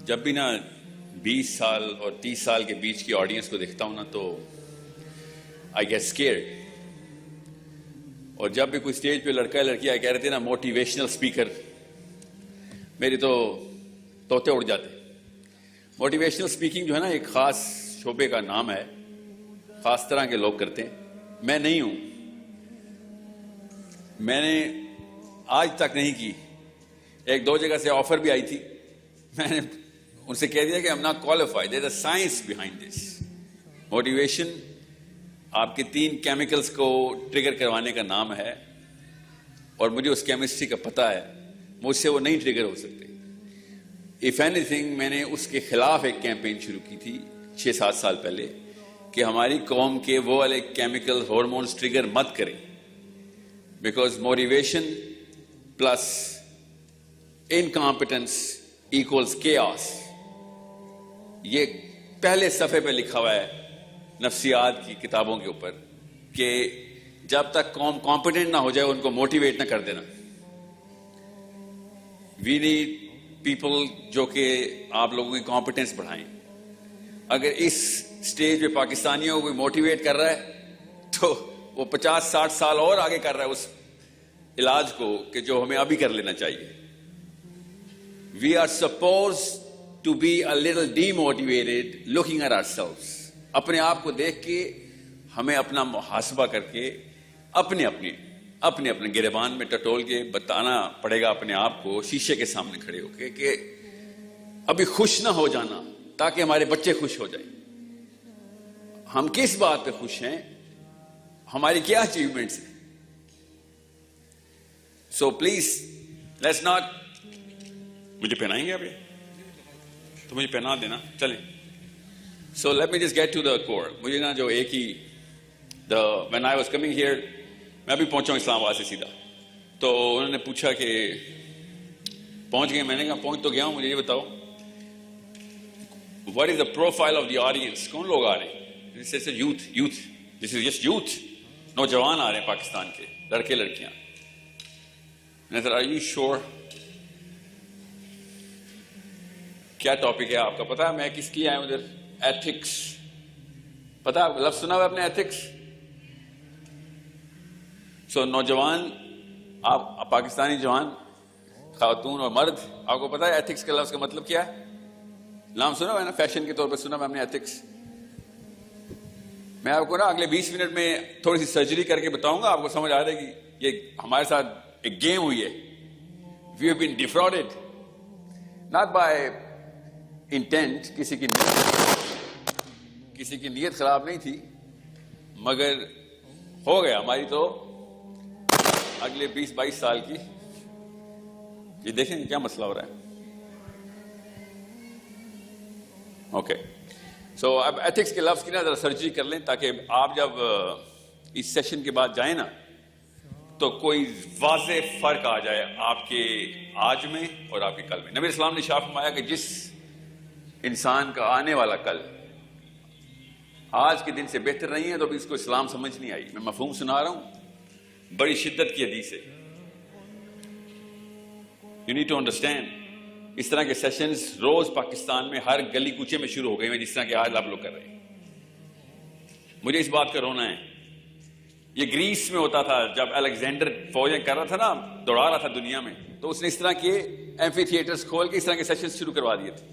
جب بھی نا 20 سال اور 30 سال کے بیچ کی آڈینس کو دیکھتا ہوں نا تو آئی گیٹ اسکیئرڈ. اور جب بھی کوئی اسٹیج پہ لڑکا یا لڑکی آئے کہہ رہے تھے نا موٹیویشنل اسپیکر, میری تو طوطے اڑ جاتے. موٹیویشنل اسپیکنگ جو ہے نا ایک خاص شعبے کا نام ہے, خاص طرح کے لوگ کرتے ہیں. میں نہیں ہوں, میں نے آج تک نہیں کی. ایک دو جگہ سے آفر بھی آئی تھی, میں نے ان سے کہہ دیا کہ I'm not qualified. There's a science behind this. Motivation آپ کے 3 کیمیکلز کو ٹریگر کروانے کا نام ہے, اور مجھے اس کیمسٹری کا پتہ ہے, مجھ سے وہ نہیں ٹریگر ہو سکتے. if anything میں نے اس کے خلاف ایک کیمپین شروع کی تھی 6-7 سال پہلے کہ ہماری قوم کے وہ والے کیمیکل ہارمونز ٹریگر مت کریں, because motivation plus incompetence equals chaos. یہ پہلے صفحے پہ لکھا ہوا ہے نفسیات کی کتابوں کے اوپر کہ جب تک قوم کمپیٹنٹ نہ ہو جائے ان کو موٹیویٹ نہ کر دینا. وی نیڈ پیپل جو کہ آپ لوگوں کی کمپیٹنس بڑھائیں. اگر اس سٹیج پہ پاکستانیوں کو موٹیویٹ کر رہا ہے تو وہ 50-60 سال اور آگے کر رہا ہے اس علاج کو کہ جو ہمیں ابھی کر لینا چاہیے. We are supposed to be a little demotivated looking at ourselves. اپنے آپ کو دیکھ کے ہمیں اپنا محاسبہ کر کے اپنے گریبان میں ٹٹول کے بتانا پڑے گا اپنے آپ کو شیشے کے سامنے کھڑے ہو کے کہ ابھی خوش نہ ہو جانا تاکہ ہمارے بچے خوش ہو جائیں. ہم کس بات پہ خوش ہیں, ہماری کیا اچیومنٹس ہیں. So please let's not. مجھے پہنائیں گے آپ یہ تو مجھے پہنا دینا چلیں. So let me just get to the core. مجھے نا جو ایک ہی when I was coming here, میں بھی پہنچا ہوں اسلام آباد سے سیدھا, تو انہوں نے پوچھا کہ پہنچ گئے. میں نے کہا پہنچ تو گیا ہوں, مجھے یہ بتاؤ what is the profile of the audience, کون لوگ آ رہے ہیں. Youth, this is just youth, نوجوان آ رہے ہیں پاکستان کے, لڑکے لڑکیاں. میں نے کہا آر یو شیور کیا ٹاپک ہے آپ کا پتا ہے؟ میں کس لیے آیا ہوں ادھر؟ ایتھکس. پتا ہے لفظ سنا ہوا اپنے ایتھکس؟ سو نوجوان, آپ پاکستانی جوان, خاتون اور مرد, آپ کو پتا ہے ایتھکس کے لفظ کا مطلب کیا ہے؟ نام سنا ہوا ہے نا, فیشن کے طور پہ سنا ہوا ہم نے ایتھکس. میں آپ کو نا اگلے 20 منٹ میں تھوڑی سی سرجری کر کے بتاؤں گا, آپ کو سمجھ آ جائے گی. یہ ہمارے ساتھ ایک گیم ہوئی ہے. We have been defrauded not by intent, کسی کی نیت خراب نہیں تھی, مگر ہو گیا ہماری تو اگلے 20-22 سال کی. یہ دیکھیں کیا مسئلہ ہو رہا ہے. اوکے, سو اب ایتھکس کے لفظ کی نا ذرا سرجری کر لیں تاکہ آپ جب اس سیشن کے بعد جائیں نا تو کوئی واضح فرق آ جائے آپ کے آج میں اور آپ کے کل میں. نبی اسلام نے ارشاد فرمایا کہ جس انسان کا آنے والا کل آج کے دن سے بہتر نہیں ہے تو ابھی اس کو اسلام سمجھ نہیں آئی. میں مفہوم سنا رہا ہوں, بڑی شدت کی حدیث ہے. You need to understand. اس طرح کے سیشنز روز پاکستان میں ہر گلی کوچے میں شروع ہو گئے ہیں, جس طرح کہ آج آپ لوگ کر رہے ہیں. مجھے اس بات کا رونا ہے. یہ گریس میں ہوتا تھا جب الیگزینڈر فوجیں کر رہا تھا نا, دوڑا رہا تھا دنیا میں, تو اس نے اس طرح کے ایمفی تھیٹرز کھول کے اس طرح کے سیشنز شروع کروا دیے تھے.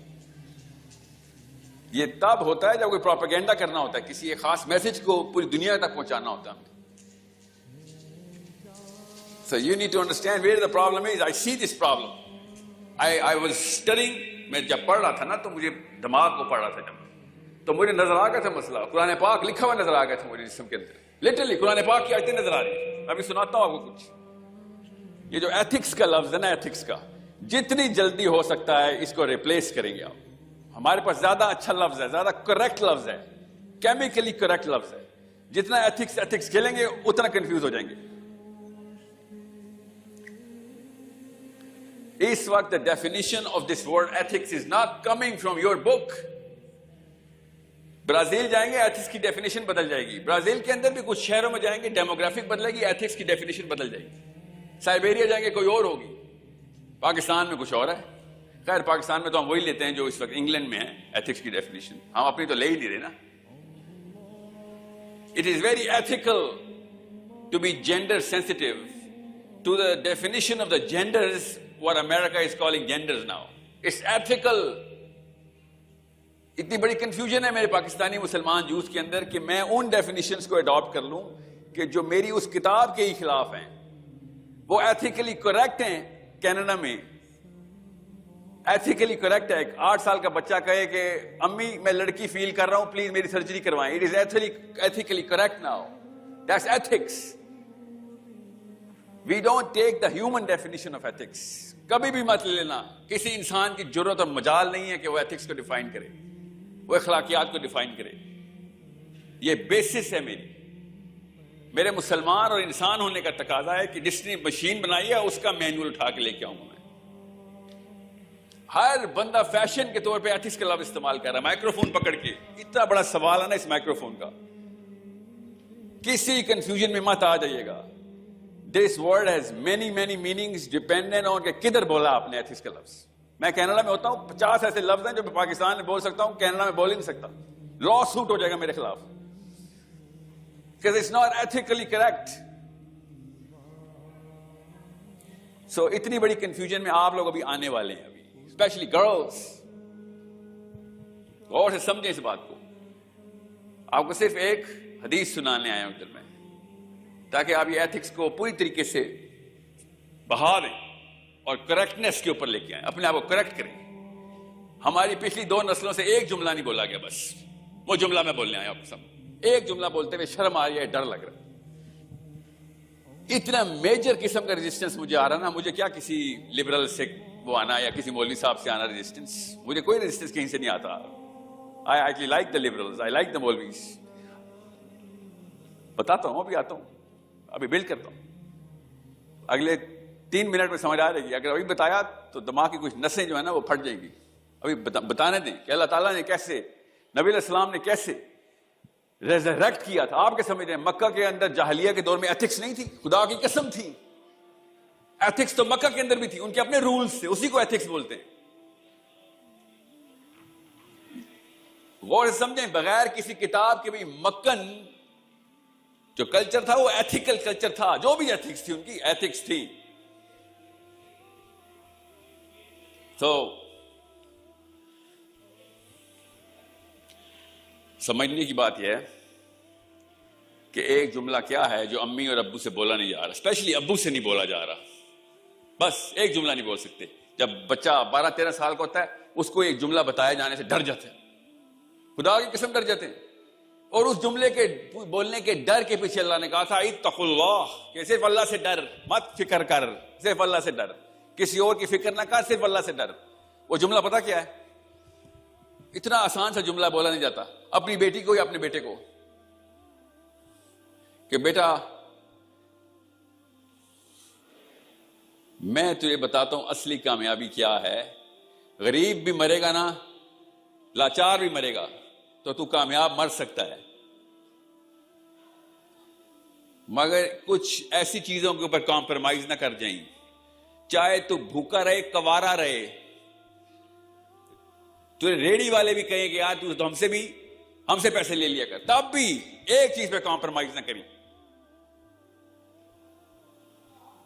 یہ تب ہوتا ہے جب کوئی پروپیگنڈا کرنا ہوتا ہے, کسی ایک خاص میسج کو پوری دنیا تک پہنچانا ہوتا ہے. So you need to understand where the problem is. I see this problem. I was studying. میں جب پڑھ رہا تھا نا تو مجھے دماغ کو پڑھ رہا تھا جب, تو مجھے نظر آ گیا تھا مسئلہ. قرآن پاک لکھا ہوا نظر آ گیا تھا مجھے جسم کے اندر. لٹرلی قرآن پاک کی آیتیں نظر آ رہی ہیں. میں ابھی سناتا ہوں آپ کو کچھ. یہ جو ایتھکس کا لفظ ہے نا, ایتھکس کا, جتنی جلدی ہو سکتا ہے اس کو ریپلیس کریں گے آپ. ہمارے پاس زیادہ اچھا لفظ ہے, زیادہ کریکٹ لفظ ہے, کیمیکلی کریکٹ لفظ ہے. جتنا ایتھکس کھیلیں گے اتنا کنفیوز ہو جائیں گے. اس وقت the definition of this word ethics is not coming from your book. Brazil جائیں گے, ایتھکس کی ڈیفینیشن بدل جائے گی. برازیل کے اندر بھی کچھ شہروں میں جائیں گے, ڈیموگرافک بدلے گی, ایتھکس کی ڈیفینیشن بدل جائے گی. سائبیریا جائیں گے کوئی اور ہوگی, پاکستان میں کچھ اور ہے. خیر پاکستان میں تو ہم وہی لیتے ہیں جو اس وقت انگلینڈ میں ہے ایتھکس کی ڈیفینیشن, ہم اپنی تو لے ہی نہیں رہے نا. It is very ethical to be gender sensitive to the definition of the genders, what America is calling genders now. It's ethical. اتنی بڑی کنفیوژن ہے میرے پاکستانی مسلمان یوتھ کے اندر کہ میں ان ڈیفینیشنز کو اڈاپٹ کر لوں کہ جو میری اس کتاب کے ہی خلاف ہیں. وہ ایتھیکلی کریکٹ ہیں کینیڈا میں, ایتھیکلی کریکٹ ہے. 8 سال کا بچہ کہے کہ امی میں لڑکی فیل کر رہا ہوں, پلیز میری سرجری کروائیں. It is ethically correct now. That's ethics. We don't take the human definition of ethics. کبھی بھی مت لینا, کسی انسان کی ضرورت اور مجال نہیں ہے کہ وہ ایتھکس کو ڈیفائن کرے, وہ اخلاقیات کو ڈیفائن کرے. یہ بیسس ہے میرے مسلمان اور انسان ہونے کا تقاضا ہے کہ جس نے مشین بنائی ہے اس کا مینول اٹھا کے لے کے آؤں میں. ہر بندہ فیشن کے طور پہ ایتھکس کا لفظ استعمال کر رہا ہے مائکرو فون پکڑ کے. اتنا بڑا سوال ہے نا اس مائکرو فون کا, کسی کنفیوژن میں مت آ جائیے گا. This word has many many meanings dependent on کہ کدھر بولا آپ نے ایتھکس کا لفظ. میں کینیڈا میں ہوتا ہوں, 50 ایسے لفظ ہیں جو میں پاکستان میں بول سکتا ہوں, کینیڈا میں بول ہی نہیں سکتا. لا سوٹ ہو جائے گا میرے خلاف, because it's not ethically correct. So اتنی بڑی کنفیوژن میں آپ لوگ ابھی آنے والے ہیں, ابھی اسپیشلی گرلز. غور سے سمجھیں اس بات کو. آپ کو صرف ایک حدیث سنانے آیا ہوں ادھر میں, تاکہ آپ یہ ایتھکس کو پوری طریقے سے بہا دیں اور کریکٹنس کے اوپر لے کے آئیں, اپنے آپ کو کریکٹ کریں. ہماری پچھلی 2 نسلوں سے ایک جملہ نہیں بولا گیا, بس وہ جملہ میں بولنے آیا آپ کو. سب ایک جملہ بولتے ہوئے شرم آ رہی ہے, ڈر لگ رہا ہے. اتنا میجر قسم کا ریزسٹنس مجھے آ رہا نا, مجھے کیا کسی لبرل سے وہ آنا یا کسی مولوی صاحب سے آنا ریزسٹنس, مجھے کوئی ریزسٹنس کہیں سے نہیں آتا. I actually like the liberals, I like the maulvis. بتاتا ہوں, ابھی آتا ہوں, ابھی بلڈ کرتا ہوں. اگلے 3 منٹ میں سمجھ آ رہے گی. اگر ابھی بتایا تو دماغ کی کچھ نسیں جو ہے نا وہ پھٹ جائیں گی. ابھی بتانے دیں کہ اللہ تعالیٰ نے کیسے, نبی علیہ السلام نے کیسے ریزریکٹ کیا تھا. آپ کے سمجھ رہے ہیں مکہ کے اندر جاہلیہ کے دور میں ایتھکس نہیں تھی؟ خدا کی قسم تھی. ایتھکس تو مکہ کے اندر بھی تھی, ان کے اپنے رولز تھے, اسی کو ایتھکس بولتے ہیں. غور سے سمجھیں, بغیر کسی کتاب کے بھی مکن جو کلچر تھا وہ ایتھیکل کلچر تھا. جو بھی ایتھکس تھی ان کی ایتھکس تھی. تو سمجھنے کی بات یہ ہے کہ ایک جملہ کیا ہے جو امی اور ابو سے بولا نہیں جا رہا, اسپیشلی ابو سے نہیں بولا جا رہا. بس ایک جملہ نہیں بول سکتے. جب بچہ 12-13 سال کا ہوتا ہے اس کو ایک جملہ بتایا جانے سے ڈر جاتے ہیں, خدا کی قسم ڈر جاتے ہیں. اور اس جملے کے بولنے کے ڈر کے پیچھے اللہ نے کہا تھا اتقوا اللہ, کہ صرف اللہ سے ڈر, مت فکر کر, صرف اللہ سے ڈر, کسی اور کی فکر نہ کر, صرف اللہ سے ڈر. وہ جملہ پتا کیا ہے؟ اتنا آسان سا جملہ بولا نہیں جاتا اپنی بیٹی کو یا اپنے بیٹے کو کہ بیٹا میں تجھے بتاتا ہوں اصلی کامیابی کیا ہے. غریب بھی مرے گا نا, لاچار بھی مرے گا, تو تو کامیاب مر سکتا ہے, مگر کچھ ایسی چیزوں کے اوپر کمپرومائز نہ کر جائیں. چاہے تو بھوکا رہے, کوارا رہے, تو ریڑی والے بھی کہیں کہ یار تو ہم سے پیسے لے لیا کر, تب بھی ایک چیز پہ کمپرومائز نہ کریں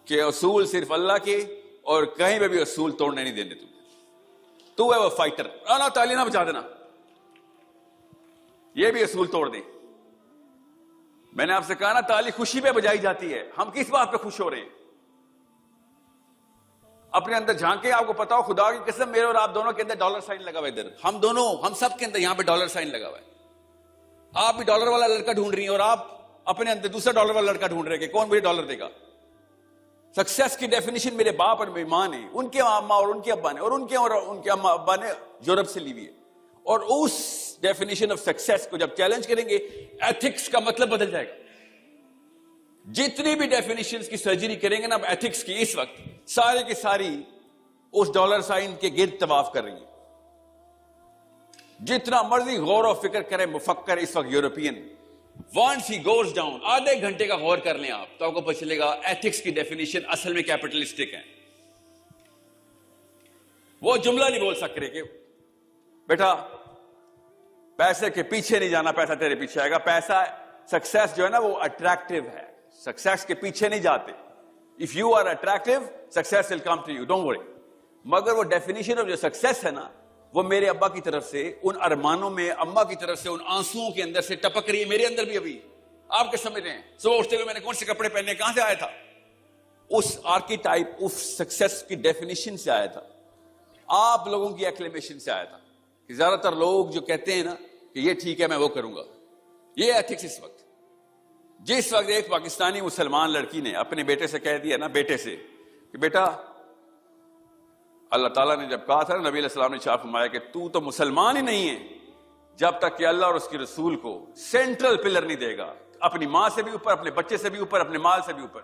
کہ اصول صرف اللہ کے, اور کہیں پہ بھی اصول توڑنے نہیں دینے. تو ہے وہ فائٹر, اللہ تعالی نہ بچا دینا, یہ بھی اصول توڑ دیں. میں نے آپ سے کہا نا تالی خوشی پہ بجائی جاتی ہے, ہم کس بات پہ خوش ہو رہے ہیں؟ اپنے اندر جھانکے, آپ کو پتا ہو خدا کی قسم میرے اور آپ دونوں کے اندر ڈالر سائن لگا ہوا ہے. ادھر ہم سب کے اندر یہاں پہ ڈالر سائن لگا ہوا ہے. آپ بھی ڈالر والا لڑکا ڈھونڈ رہی ہیں اور آپ اپنے اندر دوسرا ڈالر والا لڑکا ڈھونڈ رہے کہ کون مجھے ڈالر دے گا. سکسیس کی ڈیفینیشن میرے باپ اور میری ماں نے, ان کے اماں اور ان کے ابا نے, اور ان کے اماں ابا نے یورپ سے لی ہوئی ہے. اور اس ڈیفینیشن آف سکسیس کو جب چیلنج کریں گے, ایتھکس کا مطلب بدل جائے گا. جتنی بھی ڈیفینیشنز کی سرجری کریں گے نا ایتھکس کی, اس وقت سارے کی ساری اس ڈالر سائن کے گرد طواف کر رہی ہیں. جتنا مرضی غور و فکر کرے مفکر اس وقت European, once he goes down, آدھے گھنٹے کا غور کر لیں آپ تو آپ کو پتہ چلے گا ایتھکس کی ڈیفینیشن اصل میں کیپٹلسٹک ہے. وہ جملہ نہیں بول سک رہے کہ بیٹا پیسے کے پیچھے نہیں جانا, پیسہ تیرے پیچھے آئے گا. پیسہ سکسیس جو ہے نا وہ اٹریکٹیو ہے, سکسیس کے پیچھے نہیں جاتے. If you are attractive success will come to you, don't worry. مگر وہ ڈیفینیشن آف جو سکسیس ہے نا وہ میرے ابا کی طرف سے ان ارمانوں میں, اما کی طرف سے ان آنسوؤں کے اندر سے ٹپک رہی ہے, میرے اندر بھی ابھی. آپ کے سمجھ رہے ہیں صبح اٹھتے ہوئے میں نے کون سے کپڑے پہنے, کہاں سے آیا تھا؟ اس آرکیٹائپ اس سکسیس کی ڈیفینیشن سے آیا تھا, آپ لوگوں کی ایکلیمیشن سے آیا تھا. کہ زیادہ تر لوگ جو کہتے ہیں نا کہ یہ ٹھیک ہے میں وہ کروں گا, یہ ایتھکس اس وقت. جس وقت ایک پاکستانی مسلمان لڑکی نے اپنے بیٹے سے کہہ دیا نا, بیٹے سے کہ بیٹا اللہ تعالیٰ نے جب کہا تھا نا, نبی علیہ السلام نے ارشاد فرمایا کہ تو مسلمان ہی نہیں ہے جب تک کہ اللہ اور اس کے رسول کو سینٹرل پلر نہیں دے گا, اپنی ماں سے بھی اوپر, اپنے بچے سے بھی اوپر, اپنے مال سے بھی اوپر,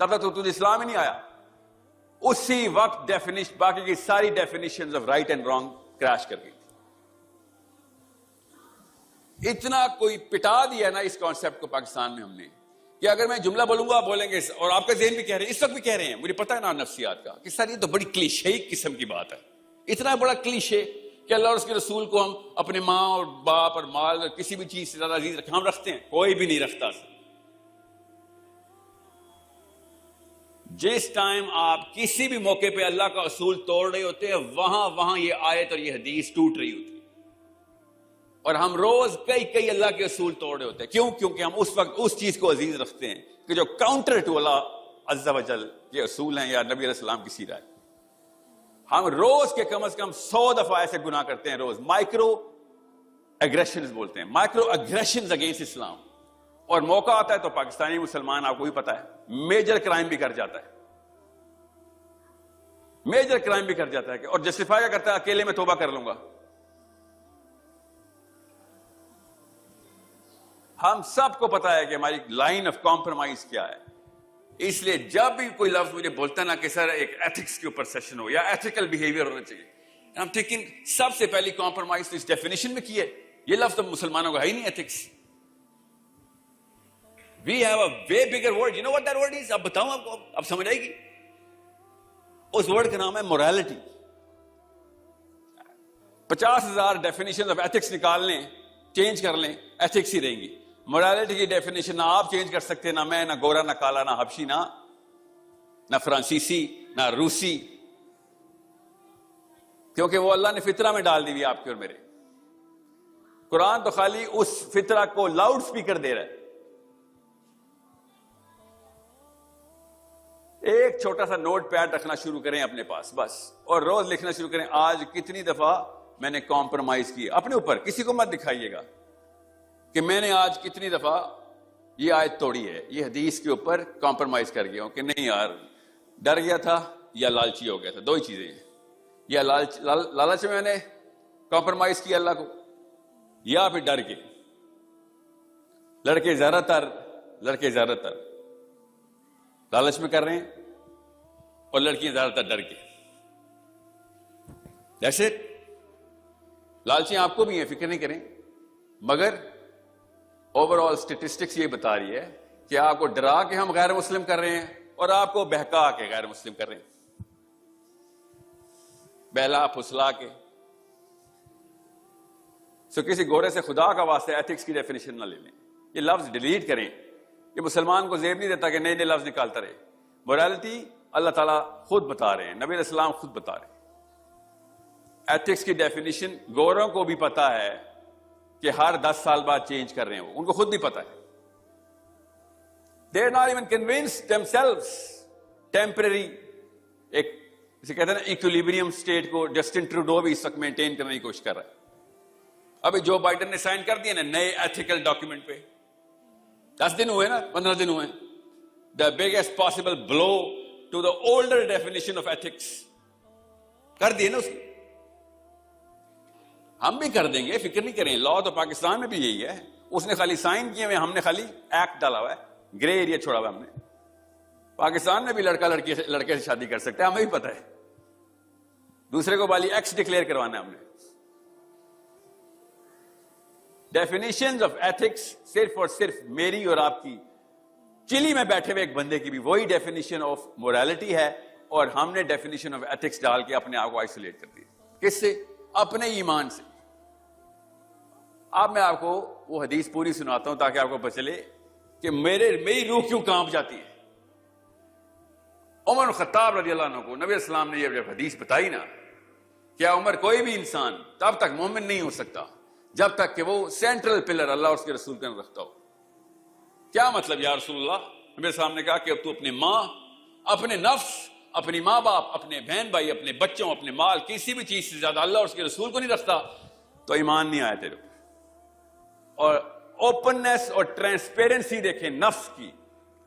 تب تک تو تجھے اسلام ہی نہیں آیا. اسی وقت ڈیفینیشن, باقی کی ساری definitions of right and wrong crash کر گئی. اتنا کوئی پٹا دیا نا اس کانسیپٹ کو پاکستان میں ہم نے کہ اگر میں جملہ بولوں گا آپ بولیں گے, اور آپ کا ذہن بھی کہہ رہے ہیں, اس وقت بھی کہہ رہے ہیں, مجھے پتا ہے نا نفسیات کا, کہ سر یہ تو بڑی کلیشے قسم کی بات ہے. اتنا بڑا کلیشے کہ اللہ اور اس کے رسول کو ہم اپنے ماں اور باپ اور مال اور کسی بھی چیز سے زیادہ عزیز رکھیں, ہم رکھتے ہیں, کوئی بھی نہیں رکھتا. جس ٹائم آپ کسی بھی موقع پہ اللہ کا اصول توڑ رہے ہوتے ہیں وہاں یہ آیت اور یہ حدیث ٹوٹ رہی ہوتی ہے. اور ہم روز کئی اللہ کے اصول توڑ رہے ہوتے ہیں. کیوں؟ کیونکہ ہم اس وقت اس چیز کو عزیز رکھتے ہیں کہ جو کاؤنٹر ٹو اللہ عز و جل کے اصول ہیں یا نبی علیہ السلام کی سیرت ہے. ہم روز کے کم از کم 100 دفعہ ایسے گناہ کرتے ہیں روز. مائکرو ایگریشنز بولتے ہیں, مائکرو ایگریشنز اگینسٹ اسلام. اور موقع آتا ہے تو پاکستانی مسلمان, آپ کو بھی پتا ہے, میجر کرائم بھی کر جاتا ہے, میجر کرائم بھی کر جاتا ہے. اور جسٹیفائی کرتا ہے اکیلے میں توبہ کر لوں گا. ہم سب کو پتا ہے کہ ہماری لائن آف کمپرومائز کیا ہے. اس لیے جب بھی کوئی لفظ مجھے بولتا نا کہ سر ایک ایتھکس کے اوپر سیشن ہو یا ایتھیکل بیہیویئر ہونا چاہیے, ہم ٹھیکن سب سے پہلی کمپرومائز تو اس ڈیفینیشن میں کی ہے. یہ لفظ تو مسلمانوں کا ہے ہی نہیں ethics. We have a way bigger word. You know what that word is? اب بتاؤں آپ کو, اب سمجھ آئے گی. اس ورڈ کا نام ہے morality. 50,000 ڈیفینیشن آف ایتھکس نکال لیں, چینج کر لیں, ایتھکس ہی رہیں گی. morality کی ڈیفینیشن نہ آپ چینج کر سکتے, نہ میں, نہ گورا, نہ کالا, نہ حبشی, نہ فرانسیسی, نہ روسی, کیونکہ وہ اللہ نے فطرہ میں ڈال دی ہوئی آپ کے اور میرے. قرآن تو خالی اس فطرہ کو لاؤڈ سپیکر دے رہا ہے. ایک چھوٹا سا نوٹ پیڈ رکھنا شروع کریں اپنے پاس بس, اور روز لکھنا شروع کریں آج کتنی دفعہ میں نے کمپرومائز کی اپنے اوپر. کسی کو مت دکھائیے گا کہ میں نے آج کتنی دفعہ یہ آیت توڑی ہے, یہ حدیث کے اوپر کمپرومائز کر گیا ہوں. کہ نہیں یار, ڈر گیا تھا یا لالچی ہو گیا تھا, دو ہی چیزیں ہیں. یا لالچ میں نے کمپرومائز کیا اللہ کو, یا پھر ڈر کے. لڑکے زیادہ تر لالچ میں کر رہے ہیں, اور لڑکیاں زیادہ تر ڈر کے. جیسے لالچیاں آپ کو بھی ہیں, فکر نہیں کریں, مگر اوور آل اسٹیٹسٹکس یہ بتا رہی ہے کہ آپ کو ڈرا کے ہم غیر مسلم کر رہے ہیں, اور آپ کو بہکا کے غیر مسلم کر رہے ہیں, بہلا پھسلا کے. سو کسی گورے سے خدا کا واسطہ ایتھکس کی ڈیفینیشن نہ لے لیں, یہ لفظ ڈیلیٹ کریں. یہ مسلمان کو زیب نہیں دیتا کہ نئے نئے لفظ نکالتا رہے. morality اللہ تعالیٰ خود بتا رہے ہیں, نبی علیہ السلام خود بتا رہے ہیں. ایتھکس کی ڈیفینیشن گوروں کو بھی پتا ہے کہ ہر 10 سال بعد چینج کر رہے ہیں, ان کو خود بھی پتا ہے. they are not even convinced themselves. Temporary ایک اسے کہتے ہیں نا ایکولیبریم اسٹیٹ کو جسٹن ٹروڈو بھی اس وقت مینٹین کرنے کی کوشش کر رہا ہے. ابھی جو بائیڈن نے سائن کر دیا نا نئے ایتھیکل ڈاکیومنٹ پہ, 10 دن ہوئے نا, 15 دن ہوئے. The biggest possible blow to the older definition of ethics کر دیے نا اس کو. ہم بھی کر دیں گے, فکر نہیں کریں. لا تو پاکستان میں بھی یہی ہے, اس نے خالی سائن کیے ہوئے, ہم نے خالی ایکٹ ڈالا ہوا ہے, گرے ایریا چھوڑا ہوا ہم نے. پاکستان میں بھی لڑکا لڑکے سے شادی کر سکتا ہے, ہمیں بھی پتا ہے. دوسرے کو بالی ایکس ڈکلیئر کروانا ہے ہم نے. ڈیفینیشنز آف ایتھکس صرف اور صرف میری اور آپ کی, چلی میں بیٹھے ہوئے ایک بندے کی بھی وہی ڈیفینیشن آف مورالٹی ہے, اور ہم نے ڈیفینیشن آف ایتھکس ڈال کے اپنے آپ کو آئسولیٹ کر دیا. کس سے؟ اپنے ایمان سے. اب میں آپ کو وہ حدیث پوری سناتا ہوں تاکہ آپ کو پتہ چلے کہ میری روح کیوں کانپ جاتی ہے. عمر الخطاب رضی اللہ عنہ کو نبی السلام نے یہ حدیث بتائی نا، کیا عمر کوئی بھی انسان تب تک مومن نہیں ہو سکتا جب تک کہ وہ سینٹرل پلر اللہ اور اس کے رسول کا رکھتا ہو. کیا مطلب یا رسول اللہ؟ نبی السلام نے کہا کہ اب تو اپنے ماں، اپنے نفس، اپنی ماں باپ، اپنے بہن بھائی، اپنے بچوں، اپنے مال، کسی بھی چیز سے زیادہ اللہ اور اس کے رسول کو نہیں رکھتا تو ایمان نہیں آیا تیرے. اور اوپننس اور ٹرانسپیرنسی دیکھیں نفس کی.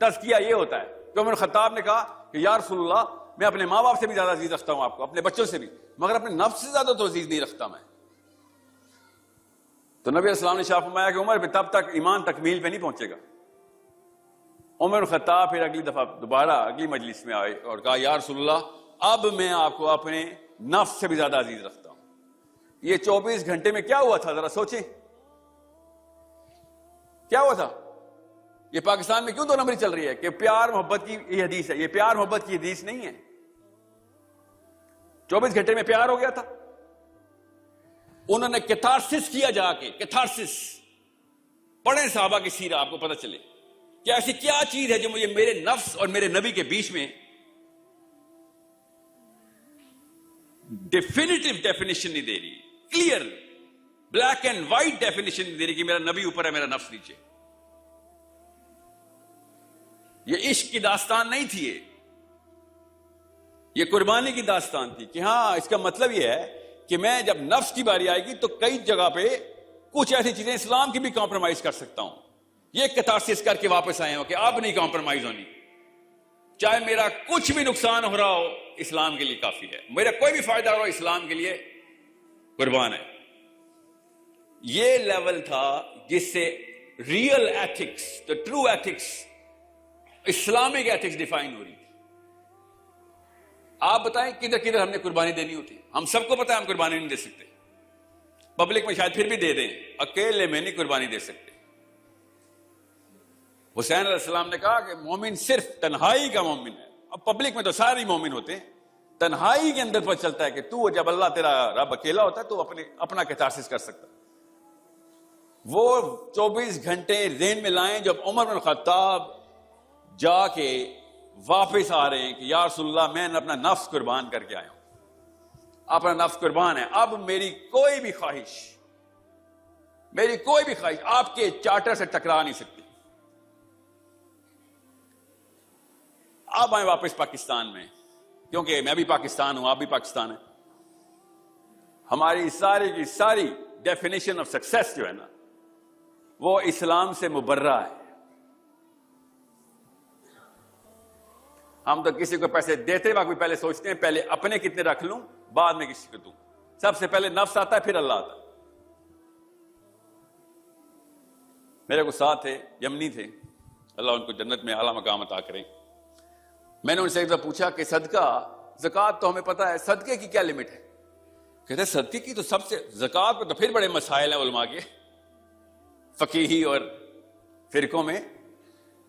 تزکیہ یہ ہوتا ہے کہ عمر خطاب نے کہا کہ یا رسول اللہ میں اپنے ماں باپ سے بھی زیادہ عزیز رکھتا ہوں آپ کو، اپنے بچوں سے بھی، مگر اپنے نفس سے زیادہ تو عزیز نہیں رکھتا میں. تو نبی السلام نے شاہ فرمایا کہ عمر تب تک ایمان تکمیل پہ نہیں پہنچے گا. عمر خطاب پھر اگلی دفعہ دوبارہ اگلی مجلس میں آئے اور کہا یا رسول اللہ اب میں آپ کو اپنے نفس سے بھی زیادہ عزیز رکھتا ہوں. یہ 24 گھنٹے میں کیا ہوا تھا ذرا سوچیں، کیا ہوا تھا؟ یہ پاکستان میں کیوں 2 نمبری چل رہی ہے کہ پیار محبت کی یہ حدیث ہے. یہ پیار محبت کی حدیث نہیں ہے. 24 گھنٹے میں پیار ہو گیا تھا. انہوں نے کیتھارسس کیا، جا کے کیتھارسس پڑھیں صحابہ کی سیرہ، آپ کو پتہ چلے کہ ایسی کیا چیز ہے جو مجھے میرے نفس اور میرے نبی کے بیچ میں ڈیفینیٹو ڈیفینیشن نہیں دے رہی، clear black and white definition نہیں دے رہی کہ میرا نبی اوپر ہے میرا نفس نیچے. یہ عشق کی داستان نہیں تھی، یہ قربانی کی داستان تھی کہ ہاں اس کا مطلب یہ ہے کہ میں جب نفس کی باری آئے گی تو کئی جگہ پہ کچھ ایسی چیزیں اسلام کی بھی کمپرومائز کر سکتا ہوں. یہ کیتھارسس کر کے واپس آئے ہوں کہ اب نہیں کمپرومائز ہونی، چاہے میرا کچھ بھی نقصان ہو رہا ہو اسلام کے لیے کافی ہے، میرا کوئی بھی فائدہ ہو رہا ہو اسلام کے لیے قربان ہے. یہ لیول تھا جس سے real ethics, the true ethics, Islamic ethics define ہو رہی تھی. آپ بتائیں کدھر کدھر ہم نے قربانی دینی ہوتی؟ ہم سب کو پتا ہے ہم قربانی نہیں دے سکتے، پبلک میں شاید پھر بھی دے دیں، اکیلے میں نہیں قربانی دے سکتے. حسین علیہ السلام نے کہا کہ مومن صرف تنہائی کا مومن ہے. اب پبلک میں تو سارے مومن ہوتے ہیں، تنہائی کے اندر پتہ چلتا ہے کہ تو جب اللہ تیرا رب اکیلا ہوتا ہے تو اپنا کیتھارسس کر سکتا. وہ 24 گھنٹے ذہن میں لائیں جب عمر بن الخطاب جا کے واپس آ رہے ہیں کہ یا رسول اللہ میں نے اپنا نفس قربان کر کے آیا ہوں، اپنا نفس قربان ہے، اب میری کوئی بھی خواہش آپ کے چارٹر سے ٹکرا نہیں سکتی. اب آئیں واپس پاکستان میں، کیونکہ میں بھی پاکستان ہوں، آپ بھی پاکستان ہیں. ہماری ساری کی ساری ڈیفینیشن آف سکسیس جو ہے نا وہ اسلام سے مبرہ ہے. ہم تو کسی کو پیسے دیتے وقت بھی پہلے سوچتے ہیں پہلے اپنے کتنے رکھ لوں بعد میں کسی کو دوں. سب سے پہلے نفس آتا ہے پھر اللہ آتا ہے. میرے کو ساتھ تھے، یمنی تھے، اللہ ان کو جنت میں اعلیٰ مقام عطا کریں. میں نے ان سے ایک دفعہ پوچھا کہ صدقہ، زکوٰۃ تو ہمیں پتا ہے، صدقے کی کیا لمٹ ہے؟ کہتے ہیں صدقے کی تو سب سے، زکوٰۃ پہ تو پھر بڑے مسائل ہیں علماء کے فقیہی اور فرقوں میں.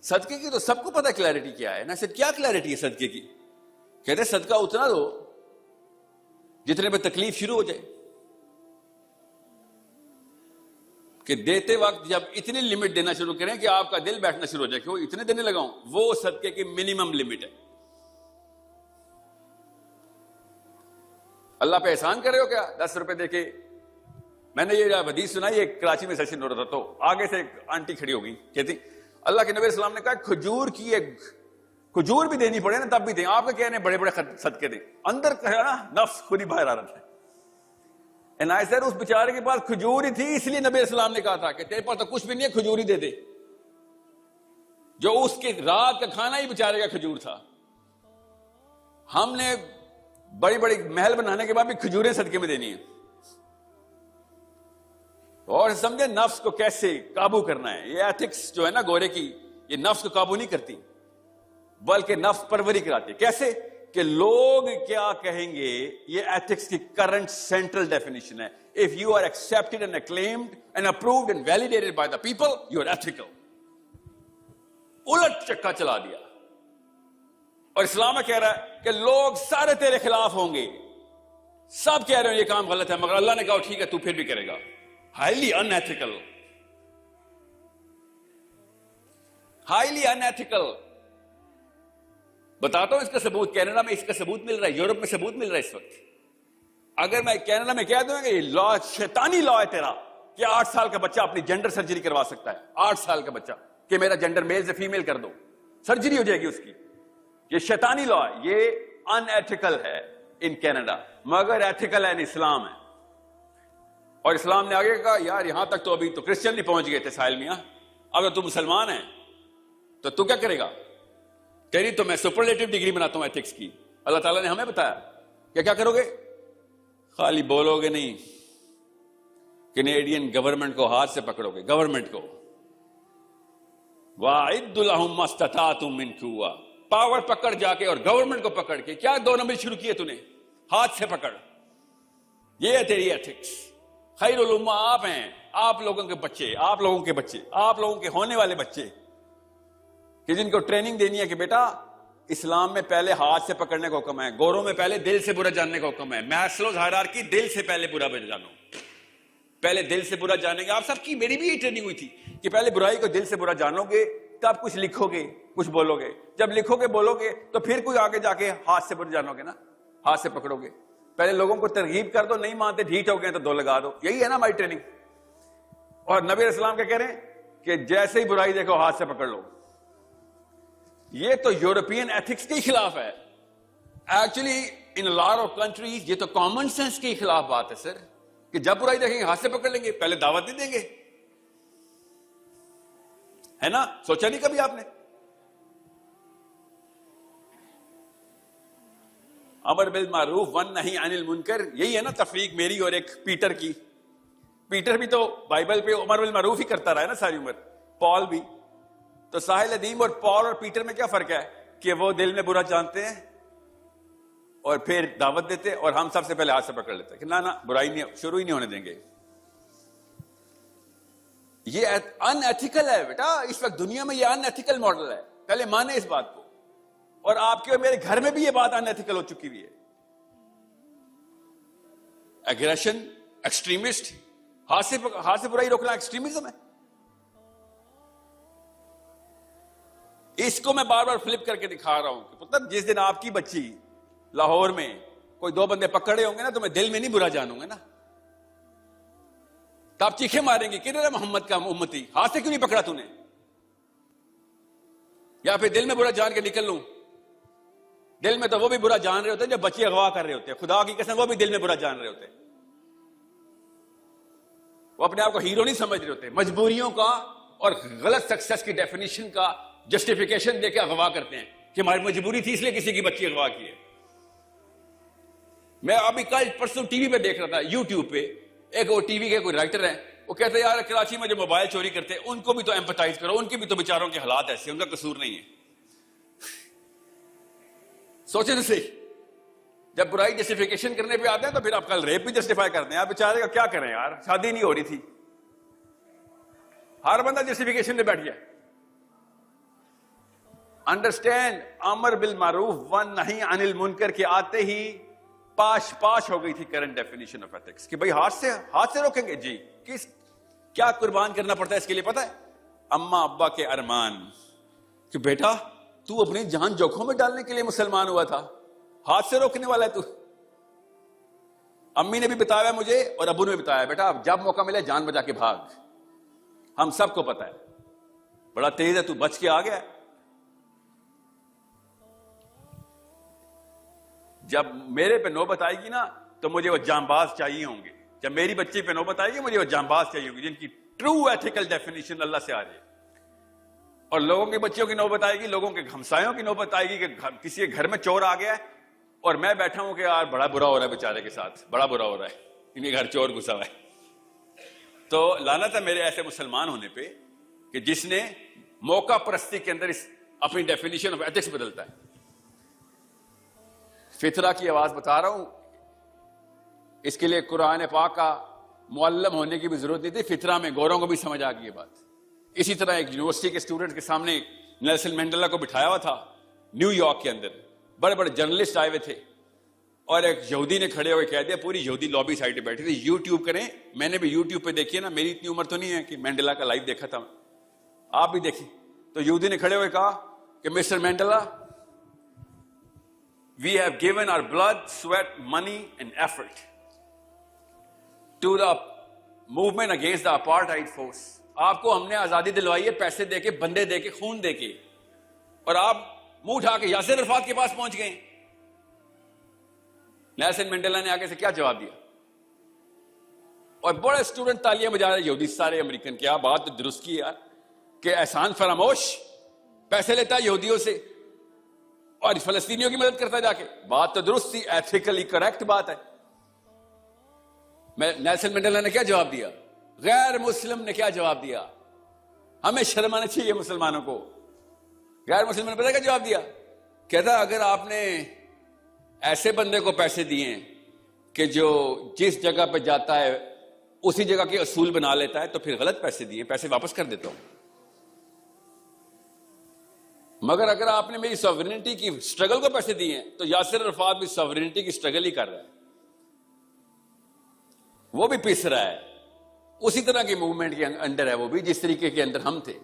صدقے کی تو سب کو پتا کلیئرٹی کیا ہے نا. صرف کیا کلیئرٹی ہے صدقے کی؟ کہتے ہیں صدقہ اتنا دو جتنے پہ تکلیف شروع ہو جائے، کہ دیتے وقت جب اتنی لمٹ دینا شروع کریں کہ آپ کا دل بیٹھنا شروع ہو جائے کہ وہ اتنے دینے لگاؤں، وہ صدقے کی منیمم لمٹ ہے. اللہ پہ احسان کر رہے ہو کیا 10 روپے دے کے؟ میں نے یہ حدیث سنائی، ایک کراچی میں سیشن ہو رہا تھا تو آگے سے ایک آنٹی کھڑی ہو گئی، کہتی اللہ کے نبی علیہ السلام نے کہا کھجور کی ایک کھجور بھی دینی پڑے نا تب بھی دیں، آپ کا کہنے بڑے بڑے صدقے دیں. اندر کہا نا نفس خود ہی باہر آ رہا تھا. اس بیچارے کے پاس کھجور ہی تھی، اس لیے نبی علیہ السلام نے کہا تھا کہ تیرے پاس تو کچھ بھی نہیں ہے، کھجور ہی دے دے. جو اس کے رات کا کھانا ہی بیچارے کا کھجور تھا. ہم نے بڑی بڑی محل بنانے کے بعد بھی کھجوریں صدقے میں دینی ہیں. اور سمجھے نفس کو کیسے قابو کرنا ہے. یہ ایتھکس جو ہے نا گورے کی، یہ نفس کو قابو نہیں کرتی بلکہ نفس پروری کراتی. کیسے؟ کہ لوگ کیا کہیں گے، یہ ایتھکس کی کرنٹ سینٹرل ڈیفینیشن ہے. If you are accepted and acclaimed and approved and validated by the people, you are ethical. الٹ چکا چلا دیا. اور اسلام میں کہہ رہا ہے کہ لوگ سارے تیرے خلاف ہوں گے، سب کہہ رہے ہیں یہ کام غلط ہے، مگر اللہ نے کہا ٹھیک ہے تو پھر بھی کرے گا. ہائیلی ان ایتھیکل، ہائیلی ان ایتھیکل. بتاتا ہوں اس کا ثبوت. کینیڈا میں اس کا ثبوت مل رہا ہے، یورپ میں ثبوت مل رہا ہے اس وقت. اگر میں کینیڈا میں کہہ دوں کہ یہ لا شیطانی لا ہے تیرا کہ 8 سال کا بچہ اپنی جینڈر سرجری کروا سکتا ہے، 8 سال کا بچہ کہ میرا جینڈر میل سے فیمیل کر دو، سرجری ہو جائے گی اس کی، یہ شیطانی لا ہے، یہ ان ایتھیکل ہے ان کینیڈا، مگر ایتھیکل ہے ان اسلام ہے. اور اسلام نے آگے کہا یار یہاں تک تو ابھی تو کرسچن نہیں پہنچ گئے تھے ساحل میاں، اگر تو مسلمان ہے تو تو کیا کرے گا؟ تیری تو میں سپرلیٹو ڈگری بناتا ہوں ایتھکس کی. اللہ تعالیٰ نے ہمیں بتایا کہ کیا کرو گے؟ خالی بولو گے نہیں، کینیڈین گورنمنٹ کو ہاتھ سے پکڑو گے، گورنمنٹ کو. وَأَعِدُّ لَهُم مَّا اسْتَطَعْتُم مِّن قُوَّةٍ، پاور پکڑ جا کے اور گورنمنٹ کو پکڑ کے. کیا 2 نمبر شروع کیے تو نے؟ ہاتھ سے پکڑ. یہ ہے تیری ایتھکس. خیر الامہ آپ ہیں، آپ لوگوں کے بچے، آپ لوگوں کے بچے، آپ لوگوں کے ہونے والے بچے کہ جن کو ٹریننگ دینی ہے کہ بیٹا اسلام میں پہلے ہاتھ سے پکڑنے کا حکم ہے، گوروں میں پہلے دل سے برا جاننے کا حکم ہے. میسلوز ہائرارکی، دل سے پہلے برا جانو، پہلے دل سے برا جانیں گے. آپ سب کی، میری بھی یہ ٹریننگ ہوئی تھی کہ پہلے برائی کو دل سے برا جانو گے تب کچھ لکھو گے، کچھ بولو گے. جب لکھو گے بولو گے تو پھر کوئی آگے جا کے ہاتھ سے برا جانو گے نا، ہاتھ سے پکڑو گے. پہلے لوگوں کو ترغیب کر دو، نہیں مانتے ڈھیٹ ہو گئے تو 2 لگا دو. یہی ہے نا ہماری ٹریننگ. اور نبی علیہ السلام کیا کہہ رہے ہیں کہ جیسے ہی برائی دیکھو ہاتھ سے پکڑ لو. یہ تو یورپین ایتھکس کے خلاف ہے. Actually in lot of countries یہ تو کامن سینس کے خلاف بات ہے سر، کہ جب برائی دیکھیں گے ہاتھ سے پکڑ لیں گے، پہلے دعوت نہیں دیں گے. ہے نا؟ سوچا نہیں کبھی آپ نے؟ امر بالمعروف والنہی عن المنکر، یہی ہے نا تفریق میری اور ایک پیٹر کی. پیٹر بھی تو بائبل پہ امر بالمعروف ہی کرتا رہا ہے نا ساری عمر، پال بھی. تو ساحل ادیم اور پال اور پیٹر میں کیا فرق ہے؟ کہ وہ دل میں برا جانتے ہیں اور پھر دعوت دیتے، اور ہم سب سے پہلے ہاتھ سے پکڑ لیتے کہ نہ برائی نہیں شروع ہی نہیں ہونے دیں گے. یہ ان ایتھیکل ہے بیٹا. اس وقت دنیا میں یہ ان ایتھیکل ماڈل ہے. پہلے مانے اس بات کو. اور آپ کے اور میرے گھر میں بھی یہ بات ان ایتھیکل ہو چکی ہوئی ہے. ایگریشن، ایکسٹریمسٹ، ہاتھ سے برائی روکنا ایکسٹریمزم ہے. اس کو میں بار بار فلپ کر کے دکھا رہا ہوں کہ مطلب جس دن آپ کی بچی لاہور میں کوئی 2 بندے پکڑے ہوں گے نا تو میں دل میں نہیں برا جانوں گا نا، تو آپ چیخے ماریں گے کہ محمد کا امتی، ہاتھ سے کیوں نہیں پکڑا تو نے؟ یا پھر دل میں برا جان کے نکل لوں. دل میں تو وہ بھی برا جان رہے ہوتے ہیں جو بچے اغوا کر رہے ہوتے ہیں، خدا کی قسم وہ بھی دل میں برا جان رہے ہوتے ہیں. وہ اپنے آپ کو ہیرو نہیں سمجھ رہے ہوتے، مجبوریوں کا اور غلط سکسیس کی ڈیفینیشن کا جسٹیفیکیشن دے کے اغوا کرتے ہیں کہ ہماری مجبوری تھی اس لیے کسی کی بچی اغوا کی ہے. میں ابھی کل پرسوں ٹی وی پہ دیکھ رہا تھا، یوٹیوب پہ ایک وہ ٹی وی کے کوئی رائٹر ہیں، وہ کہتے ہیں یار کراچی میں جو موبائل چوری کرتے ہیں ان کو بھی تو ایمپتائز کرو، ان کی بھی تو بیچاروں کے حالات ایسے، ان کا قصور نہیں ہے. سوچیں تو صحیح، جب برائی جسٹیفیکیشن کرنے پہ آتے ہیں تو پھر آپ کل ریپ بھی جسٹیفائی کرتے ہیں. آپ بیچارے کا کیا کریں یار، شادی نہیں ہو رہی تھی، ہر بندہ جسٹیفیکیشن میں بیٹھ گیا. انڈرسٹینڈ، امر بالمعروف والنہی عن المنکر کے آتے ہی پاش ہو گئی تھی کرنٹ ڈیفینیشن آف ایتھکس کہ بھائی ہاتھ سے روکیں گے. جی کیا قربان کرنا پڑتا ہے اس کے لیے پتہ ہے؟ اما ابا کے ارمان کہ بیٹا تو اپنی جان جوکھوں میں ڈالنے کے لیے مسلمان ہوا تھا، ہاتھ سے روکنے والا ہے تو. امی نے بھی بتایا مجھے اور ابو نے بھی بتایا بیٹا جب موقع ملے جان بچا کے بھاگ. ہم سب کو پتا ہے بڑا تیز ہے تو بچ کے آ گیا. جب میرے پہ نوبت آئے گی نا تو مجھے وہ جانباز چاہیے ہوں گے. جب میری بچی پہ نوبت آئے گی مجھے وہ جانباز چاہیے ہوں گے جن کی ٹرو ایتھیکل ڈیفینیشن اللہ سے آ رہی ہے. اور لوگوں کے بچیوں کی نوبت آئے گی، لوگوں کے ہمسایوں کی نوبت آئے گی کہ کسی کے گھر میں چور آ گیا ہے اور میں بیٹھا ہوں کہ یار بڑا برا ہو رہا ہے بیچارے کے ساتھ، بڑا برا ہو رہا ہے، ان کے گھر چور گھسا ہوا ہے. تو لعنت ہے میرے ایسے مسلمان ہونے پہ کہ جس نے موقع پرستی کے اندر اپنی ڈیفینیشن آف ایتھکس بدلتا ہے. فطرہ کی آواز بتا رہا ہوں، اس کے لیے قرآن پاک کا معلم ہونے کی بھی ضرورت نہیں تھی. فطرہ میں گوروں کو بھی سمجھ آ گئی یہ بات. اسی طرح ایک یونیورسٹی کے اسٹوڈنٹ کے سامنے نیلسن مینڈیلا کو بٹھایا ہوا تھا نیو یارک کے اندر. بڑے بڑے جرنلسٹ آئے ہوئے تھے, اور ایک یہودی نے کھڑے ہوئے کہہ دیا, پوری یہودی لابی سائڈ پہ بیٹھی تھی, یوٹیوب کریں, میں نے بھی یوٹیوب پہ دیکھی ہے نا, میری اتنی عمر تو نہیں ہے کہ مینڈیلا کا لائیو دیکھا تھا, آپ بھی دیکھیں. تو یہودی نے کھڑے ہوئے کہا کہ mister Mandela, we have given our blood, sweat, money and effort to the movement against the apartheid force. آپ کو ہم نے آزادی دلوائی ہے پیسے دے کے, بندے دے کے, خون دے کے, اور آپ منہ اٹھا کے یاسر عرفات کے پاس پہنچ گئے. نیلسن منڈیلا نے آگے سے کیا جواب دیا؟ اور بڑے اسٹوڈنٹ تالیاں بجا رہے یہودی سارے امریکن, کیا بات تو درست کی یار, کہ احسان فراموش, پیسے لیتا ہے یہودیوں سے اور فلسطینیوں کی مدد کرتا ہے جا کے. بات تو درست تھی, ایتھیکلی کریکٹ بات ہے. نیلسن منڈیلا نے کیا جواب دیا؟ غیر مسلم نے کیا جواب دیا؟ ہمیں شرم آنا چاہیے مسلمانوں کو. غیر مسلم نے پتا کیا جواب دیا؟ کہتا اگر آپ نے ایسے بندے کو پیسے دیے کہ جو جس جگہ پہ جاتا ہے اسی جگہ کے اصول بنا لیتا ہے تو پھر غلط پیسے دیے, پیسے واپس کر دیتا ہوں. مگر اگر آپ نے میری سوورنٹی کی سٹرگل کو پیسے دیے تو یاسر عرفات بھی سوورنٹی کی سٹرگل ہی کر رہا ہے, وہ بھی پس رہا ہے, اسی طرح کی موومنٹ کے انڈر ہے وہ بھی, جس طریقے کے اندر ہم تھے.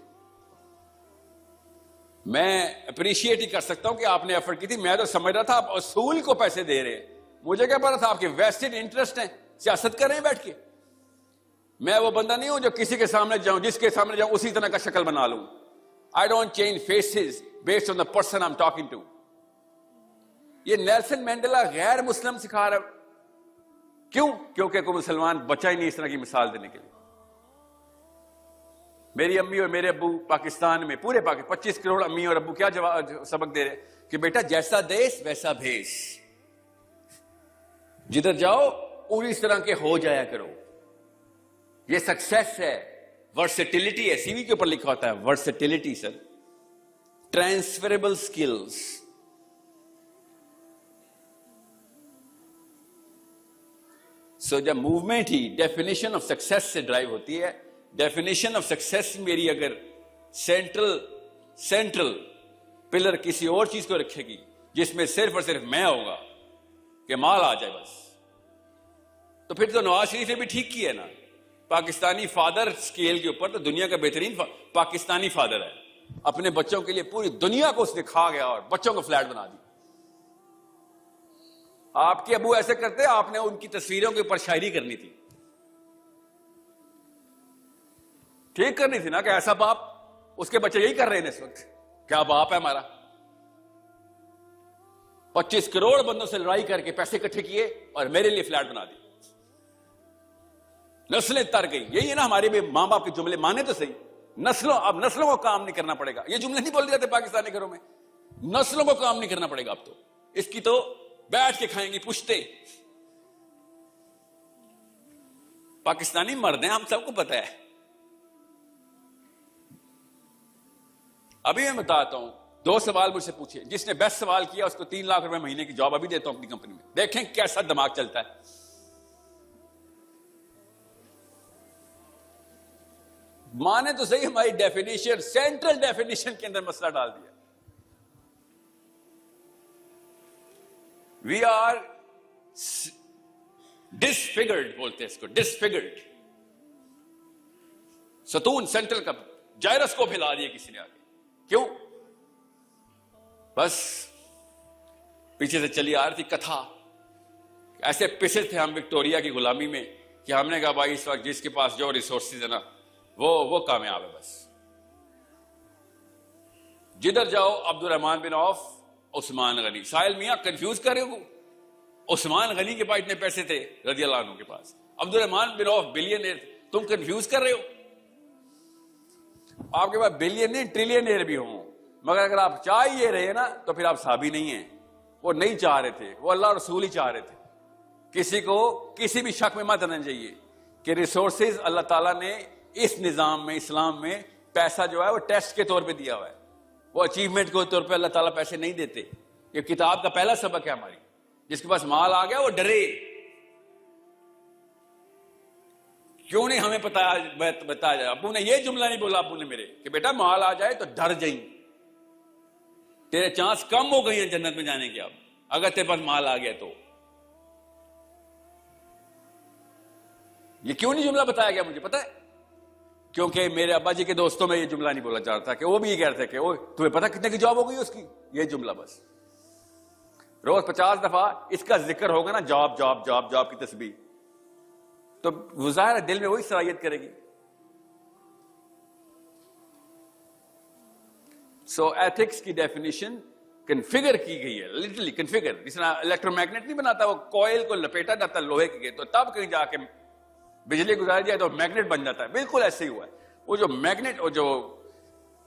میں اپریشیٹ ہی کر سکتا ہوں کہ آپ نے ایفرٹ کی تھی. میں تو سمجھ رہا تھا آپ اصول کو پیسے دے رہے ہیں, مجھے کیا پتا تھا آپ کے ویسٹڈ انٹرسٹ ہیں, سیاست کر رہے ہیں بیٹھ کے. میں وہ بندہ نہیں ہوں جو کسی کے سامنے جاؤں, جس کے سامنے جاؤں اسی طرح کا شکل بنا لوں. I don't change faces based on the person I'm talking to. یہ نیلسن مینڈیلا غیر مسلم سکھا رہا ہے. کیوں؟ کیونکہ کوئی مسلمان بچا ہی نہیں اس طرح کی مثال دینے کے لیے. میری امی اور میرے ابو پاکستان میں, پورے 25 کروڑ امی اور ابو کیا سبق دے رہے کہ بیٹا جیسا دیش ویسا بھیس, جدھر جاؤ پوری طرح کے ہو جایا کرو. یہ سکسیس ہے, ورسٹیلٹی ہے. سی وی کے اوپر لکھا ہوتا ہے ورسٹیلٹی سر, ٹرانسفریبل سکلز. سو جب movement he definition of success سے ڈرائیو ہوتی ہے. ڈیفینیشن آف سکسیس میری اگر سینٹرل پلر کسی اور چیز کو رکھے گی جس میں صرف اور صرف میں ہوگا کہ مال آ جائے بس, تو پھر تو نواز شریف نے بھی ٹھیک کیا ہے نا. پاکستانی فادر اسکیل کے اوپر تو دنیا کا بہترین پاکستانی فادر ہے. اپنے بچوں کے لیے پوری دنیا کو اس نے کھا گیا اور بچوں کو فلیٹ بنا دی. آپ کے ابو ایسے کرتے, آپ نے ان کی تصویروں کے اوپر شاعری کرنی تھی, ٹھیک کرنی تھی نا, کہ ایسا باپ. اس کے بچے یہی کر رہے ہیں اس وقت. کیا باپ ہے ہمارا؟ 25 کروڑ بندوں سے لڑائی کر کے پیسے اکٹھے کیے اور میرے لیے فلیٹ بنا دی. نسلیں تر گئی. یہی ہے نا ہمارے بھی ماں باپ کے جملے, مانے تو صحیح. اب نسلوں کو کام نہیں کرنا پڑے گا. یہ جملے نہیں بول جاتے پاکستانی گھروں میں, نسلوں کو کام نہیں کرنا پڑے گا اب تو. اس کی تو بیٹھ کے کھائیں گی پشتے. پاکستانی مرد ہیں, ہم سب کو پتا ہے. ابھی میں بتاتا ہوں, 2 سوال مجھ سے پوچھے. جس نے بیسٹ سوال کیا اس کو 3 لاکھ روپے مہینے کی جاب ابھی دیتا ہوں اپنی کمپنی میں. دیکھیں کیسا دماغ چلتا ہے. مانے تو صحیح ہماری ڈیفینیشن, سینٹرل ڈیفینیشن کے اندر مسئلہ ڈال دیا. وی آر ڈسفگرڈ بولتے ہیں اس کو, ڈسفگرڈ. ستون سینٹرل کا جائرس کو پھیلا دیا کسی نے آگے. کیوں؟ بس پیچھے سے چلی آ رہی تھی کتھا. ایسے پسے تھے ہم وکٹوریا کی غلامی میں کہ ہم نے کہا بھائی اس وقت جس کے پاس جو ریسورسز ہے نا وہ کامیاب ہے. بس جدھر جاؤ عبد الرحمن بن عوف, عثمان غنی. ساحل میاں کنفیوز کر رہے ہو, عثمان غنی کے پاس اتنے پیسے تھے رضی اللہ عنہ کے پاس, عبد الرحمن بن عوف بلینئر. تم کنفیوز کر رہے ہو. آپ کے پاس بلینئر ٹریلینئر بھی ہوں, مگر اگر آپ چاہ ہی یہ رہے نا تو پھر آپ صحابی نہیں ہیں. وہ نہیں چاہ رہے تھے, وہ اللہ رسول ہی چاہ رہے تھے. کسی کو کسی بھی شک میں مت آنا چاہیے کہ ریسورسز اللہ تعالیٰ نے اس نظام میں, اسلام میں پیسہ جو ہے وہ ٹیسٹ کے طور پہ دیا ہوا ہے. وہ اچیومنٹ کے طور پہ اللہ تعالیٰ پیسے نہیں دیتے. یہ کتاب کا پہلا سبق ہے ہماری. جس کے پاس مال آ گیا وہ ڈرے. کیوں نہیں ہمیں بتایا جائے. ابو نے یہ جملہ نہیں بولا, ابو نے میرے, کہ بیٹا مال آ جائے تو ڈر جائیں. تیرے چانس کم ہو گئی ہیں جنت میں جانے کے اب، اگر تیرے پاس مال آ گیا تو. یہ کیوں نہیں جملہ بتایا گیا مجھے پتا ہے؟ کیونکہ میرے ابا جی کے دوستوں میں یہ جملہ نہیں بولا جا رہا تھا کہ وہ بھی یہ کہہ رہے تھے کہ تمہیں پتا کتنے کی جاب ہو گئی اس کی. یہ جملہ بس روز 50 دفعہ اس کا ذکر ہوگا نا، جاب جاب جاب جاب کی تسبیح، تو وہ ظاہر ہے دل میں وہی صلاحیت کرے گی. سو ایتھکس کی ڈیفینیشن کنفیگر کی گئی ہے، لٹرلی کنفیگر. جس طرح الیکٹرو میگنیٹ نہیں بناتا، وہ کوئل کو لپیٹا جاتا ہے لوہے کے، تو تب کہیں جا کے بجلی گزاری جائے تو میگنیٹ بن جاتا ہے. بالکل ایسے ہی ہوا ہے. وہ جو میگنیٹ اور جو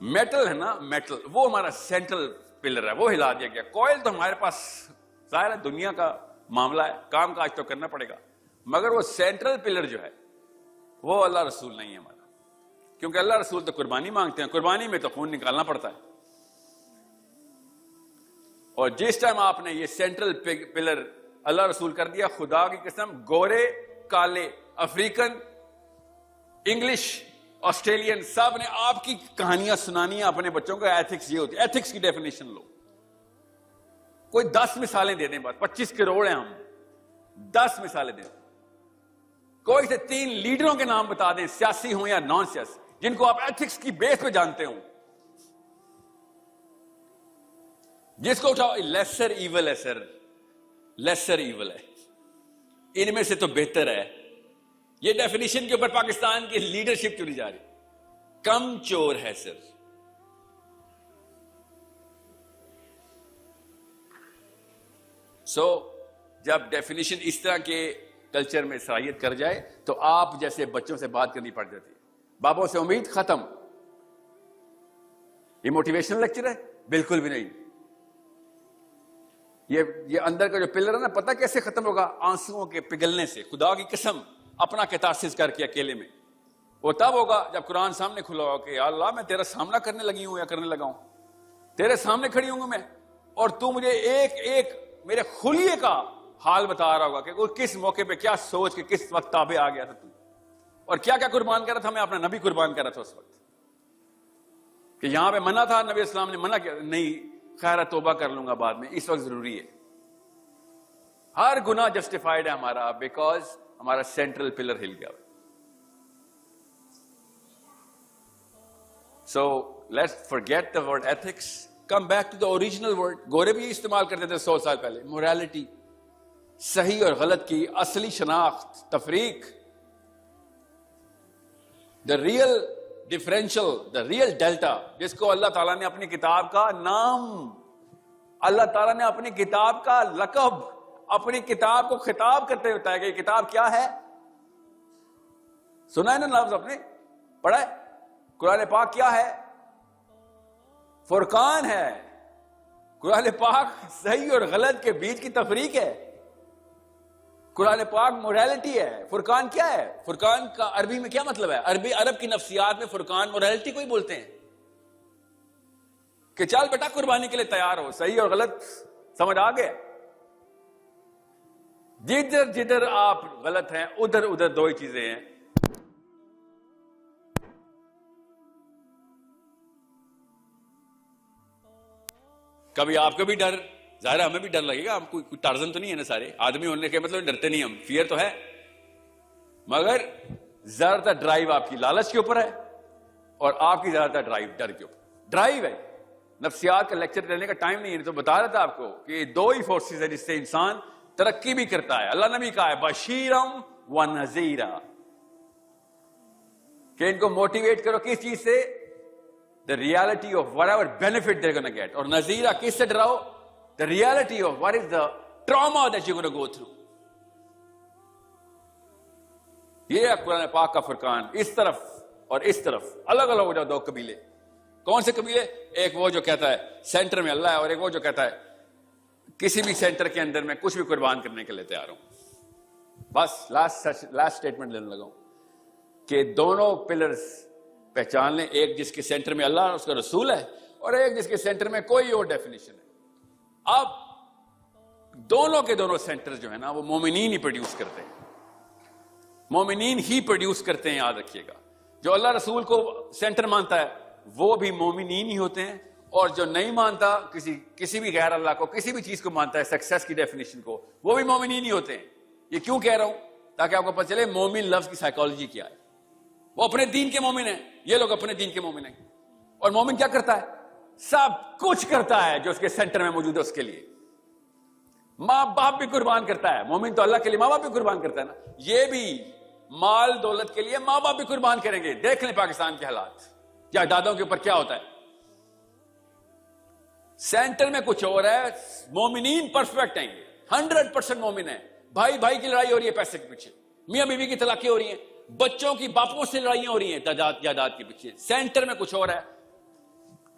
میٹل ہے نا، میٹل وہ ہمارا سینٹرل پلر ہے، وہ ہلا دیا گیا. کوئل تو ہمارے پاس ظاہر ہے دنیا کا معاملہ ہے، کام کاج تو کرنا پڑے گا، مگر وہ سینٹرل پلر جو ہے وہ اللہ رسول نہیں ہے ہمارا. کیونکہ اللہ رسول تو قربانی مانگتے ہیں، قربانی میں تو خون نکالنا پڑتا ہے. اور جس ٹائم آپ نے یہ سینٹرل پلر اللہ رسول کر دیا، خدا کی قسم گورے کالے افریقن انگلش آسٹریلین سب نے آپ کی کہانیاں سنانی ہیں اپنے بچوں کو. ایتھکس یہ ہوتی ہے. ایتھکس کی ڈیفینیشن لو، کوئی 10 مثالیں دے دیں، بات 25 کروڑ ہیں ہم، 10 مثالیں دیں. کوئی سے 3 لیڈروں کے نام بتا دیں، سیاسی ہوں یا نان سیاسی، جن کو آپ ایتھکس کی بیس پہ جانتے ہوں. جس کو اٹھاؤ لیسر ایول ہے سر، لیسر ایول ہے، ان میں سے تو بہتر ہے. یہ ڈیفینیشن کے اوپر پاکستان کی لیڈرشپ چلی جا رہی، کم چور ہے سر. سو جب ڈیفینیشن اس طرح کے کلچر میں صلاحیت کر جائے تو آپ جیسے بچوں سے بات کرنی پڑ جاتی ہے. بابوں سے امید ختم. یہ موٹیویشنل لیکچر ہے؟ بالکل بھی نہیں. یہ اندر کا جو پلر ہے نا، پتہ کیسے ختم ہوگا؟ آنسوؤں کے پگھلنے سے. خدا کی قسم اپنا کتارسس کر کے اکیلے میں. وہ تب ہوگا جب قرآن سامنے کھلا ہو کہ یا اللہ میں تیرا سامنا کرنے لگی ہوں یا کرنے لگا ہوں، تیرے سامنے کھڑی ہوں گا میں، اور تو مجھے ایک ایک میرے خلیے کا حال بتا رہا ہوگا کہ وہ کس موقع پہ کیا سوچ کے کس وقت تابع آ گیا تھا تو، اور کیا کیا قربان کر رہا تھا. میں اپنا نبی قربان کر رہا تھا اس وقت، کہ یہاں پہ منع تھا، نبی اسلام نے منع کیا، نہیں خیر توبہ کر لوں گا بعد میں، اس وقت ضروری ہے. ہر گناہ جسٹیفائڈ ہے ہمارا بیکاز ہمارا سینٹرل پلر ہل گیا. So let's forget the word ethics, come back to the original word. گورے بھی استعمال کرتے تھے 100 سال پہلے. morality، صحیح اور غلط کی اصلی شناخت، تفریق، the real differential, the real delta، جس کو اللہ تعالیٰ نے اپنی کتاب کا نام، اللہ تعالیٰ نے اپنی کتاب کا لقب، اپنی کتاب کو خطاب کرتے ہوتا ہے کہ یہ کتاب کیا ہے. سنا ہے نا لفظ، اپنے پڑھا ہے؟ قرآن پاک کیا ہے؟ فرقان ہے. قرآن پاک صحیح اور غلط کے بیچ کی تفریق ہے. قرآن پاک موریلٹی ہے. فرقان کیا ہے؟ فرقان کا عربی میں کیا مطلب ہے؟ عرب کی نفسیات میں فرقان موریلٹی کو ہی بولتے ہیں کہ چل بیٹا قربانی کے لیے تیار ہو، صحیح اور غلط سمجھ آ گیا. جدھر جدھر آپ غلط ہیں ادھر ادھر دو ہی چیزیں ہیں. کبھی آپ کو بھی ڈر، ظاہر ہمیں بھی ڈر لگے گا. ہم کوئی ٹارزن تو نہیں ہے نا، سارے آدمی ہونے کے مطلب ڈرتے نہیں، ہم فیئر تو ہے، مگر زیادہ تر ڈرائیو آپ کی لالچ کے اوپر ہے اور آپ کی زیادہ تر ڈرائیو ڈر کے اوپر. ڈرائیو ہے. نفسیات کا لیکچر لینے کا ٹائم نہیں ہے، تو بتا رہا تھا آپ کو کہ دو ہی فورسز ہیں جس سے انسان ترقی بھی کرتا ہے. اللہ نے بھی کہا ہے بشیرم و نذیرا، کہ ان کو موٹیویٹ کرو کس چیز سے؟ the reality of whatever benefit they're going to get. اور نذیرا کس سے ڈراؤ؟ the reality of what is the trauma that you're going to go through. یہ ہے قرآن پاک کا فرقان. اس طرف اور اس طرف الگ الگ ہو جاؤ دو قبیلے. کون سے قبیلے؟ ایک وہ جو کہتا ہے سینٹر میں اللہ ہے، اور ایک وہ جو کہتا ہے کسی بھی سینٹر کے اندر میں کچھ بھی قربان کرنے کے لیے تیار ہوں. بس لاسٹ اسٹیٹمنٹ لینے لگا ہوں کہ دونوں پلرز پہچان لیں، ایک جس کے سینٹر میں اللہ اس کا رسول ہے، اور ایک جس کے سینٹر میں کوئی اور ڈیفینیشن ہے. اب دونوں کے دونوں سینٹر جو ہے نا وہ مومنین ہی پروڈیوس کرتے ہیں. مومنین ہی پروڈیوس کرتے ہیں، یاد رکھیے گا. جو اللہ رسول کو سینٹر مانتا ہے وہ بھی مومنین ہی ہوتے ہیں، اور جو نہیں مانتا کسی بھی غیر اللہ کو، کسی بھی چیز کو مانتا ہے سکسیس کی ڈیفینیشن کو، وہ بھی مومنین ہی ہوتے ہیں. یہ کیوں کہہ رہا ہوں؟ تاکہ آپ کو پتہ چلے مومن لفظ کی سائیکالوجی کیا ہے. وہ اپنے دین کے مومن ہیں، یہ لوگ اپنے دین کے مومن ہیں. اور مومن کیا کرتا ہے؟ سب کچھ کرتا ہے جو اس کے سینٹر میں موجود ہے اس کے لیے. ماں باپ بھی قربان کرتا ہے. مومن تو اللہ کے لیے ماں باپ بھی قربان کرتا ہے نا. یہ بھی مال دولت کے لیے ماں باپ بھی قربان کریں گے. دیکھ لیں پاکستان کے حالات یا دادوں کے اوپر کیا ہوتا ہے. سینٹر میں کچھ اور ہے. مومنین پرفیکٹ ہیں، 100% مومن ہیں. بھائی بھائی کی لڑائی ہو رہی ہے پیسے کے پیچھے، میاں بیوی کی طلاقیں ہو رہی ہیں، بچوں کی باپوں سے لڑائیاں ہو رہی ہیں جائیداد کے پیچھے. سینٹر میں کچھ اور ہے.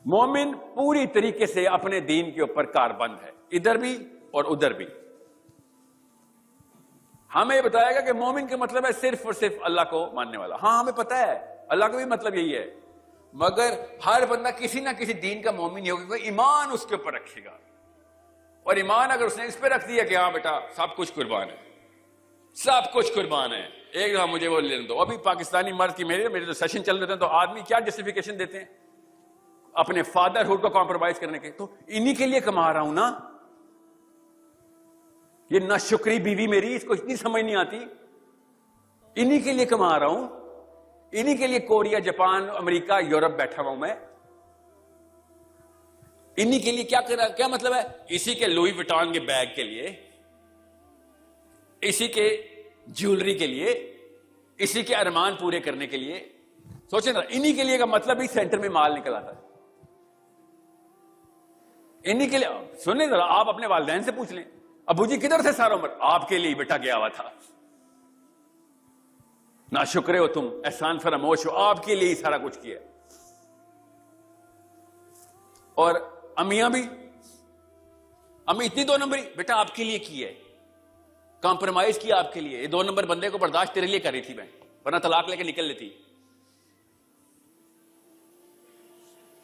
مومن پوری طریقے سے اپنے دین کے اوپر کاربند ہے، ادھر بھی اور ادھر بھی. ہمیں بتایا گا کہ مومن کا مطلب ہے صرف اور صرف اللہ کو ماننے والا. ہاں ہمیں پتا ہے اللہ کا بھی مطلب یہی ہے، مگر ہر بندہ کسی نہ کسی دین کا مومن ہی ہوگا، کوئی ایمان اس کے اوپر رکھے گا. اور ایمان اگر اس نے اس پہ رکھ دیا کہ ہاں بیٹا سب کچھ قربان ہے، سب کچھ قربان ہے. ایک دفعہ مجھے وہ لینے دو. ابھی پاکستانی مرد کی میرے جو سیشن چل رہے ہیں تو آدمی کیا جسٹیفیکیشن دیتے ہیں اپنے فادر ہوڈ کو کمپرومائز کرنے کے. تو انہی کے لیے کما رہا ہوں نا. یہ نہ شکری بیوی میری، اس کو اتنی سمجھ نہیں آتی. انہی کے لیے کما رہا ہوں، انہی کے لیے کوریا، جاپان، امریکہ، یورپ بیٹھا ہوا ہوں میں. انہی کے لیے کیا مطلب ہے؟ اسی کے لوئی وٹان کے بیگ کے لیے، اسی کے جیولری کے لیے، اسی کے ارمان پورے کرنے کے لیے. سوچیں نا، انہی کے لیے کا مطلب ہی سینٹر میں مال نکل آتا ہے. انہی کے لیے. سنیں ذرا، آپ اپنے والدین سے پوچھ لیں، ابو جی کدھر سے سارا عمر؟ آپ کے لیے بیٹا گیا ہوا تھا. نا شکر ہو تم، احسان فراموش ہو، آپ کے لیے ہی سارا کچھ کیا. اور امیاں بھی، امی اتنی 2 نمبری بیٹا آپ کے لیے کی ہے، کمپرومائز کیا آپ کے لیے. یہ 2 نمبر بندے کو برداشت تیرے لیے کر رہی تھی میں، ورنہ طلاق لے کے نکل لیتی.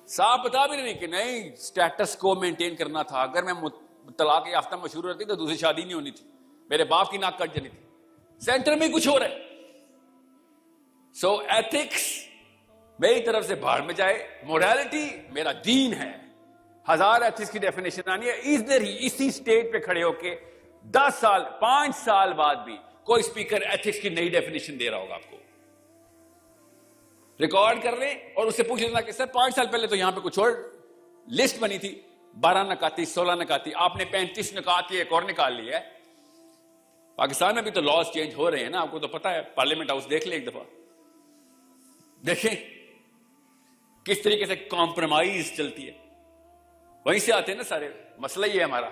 صاحب بتا بھی نہیں کہ نہیں سٹیٹس کو مینٹین کرنا تھا. اگر میں طلاق یافتہ مشہور ہوتی تو دوسری شادی نہیں ہونی تھی، میرے باپ کی ناک کٹ جانی تھی. سینٹر میں کچھ ہو رہا ہے. سو ایتھکس میری طرف سے باہر میں جائے، موریلٹی میرا دین ہے. 1000 ایتھکس کی ڈیفینیشن آنی ہے. ادھر ہی اسی سٹیج پہ کھڑے ہو کے 10 سال 5 سال بعد بھی کوئی اسپیکر ایتھکس کی نئی ڈیفینیشن دے رہا ہوگا آپ کو. ریکارڈ کر لیں اور اس سے پوچھ لینا کہ سر 5 سال پہلے تو یہاں پہ کچھ اور لسٹ بنی تھی، 12 نکاتی 16 نکاتی، آپ نے 35 نکات کی ایک اور نکال لی ہے. پاکستان میں بھی تو لاز چینج ہو رہے ہیں نا، آپ کو تو پتا ہے. پارلیمنٹ ہاؤس دیکھ لیں ایک دفعہ، دیکھیں کس طریقے سے کمپرومائز چلتی ہے. وہیں سے آتے ہیں نا سارے. مسئلہ یہ ہے ہمارا،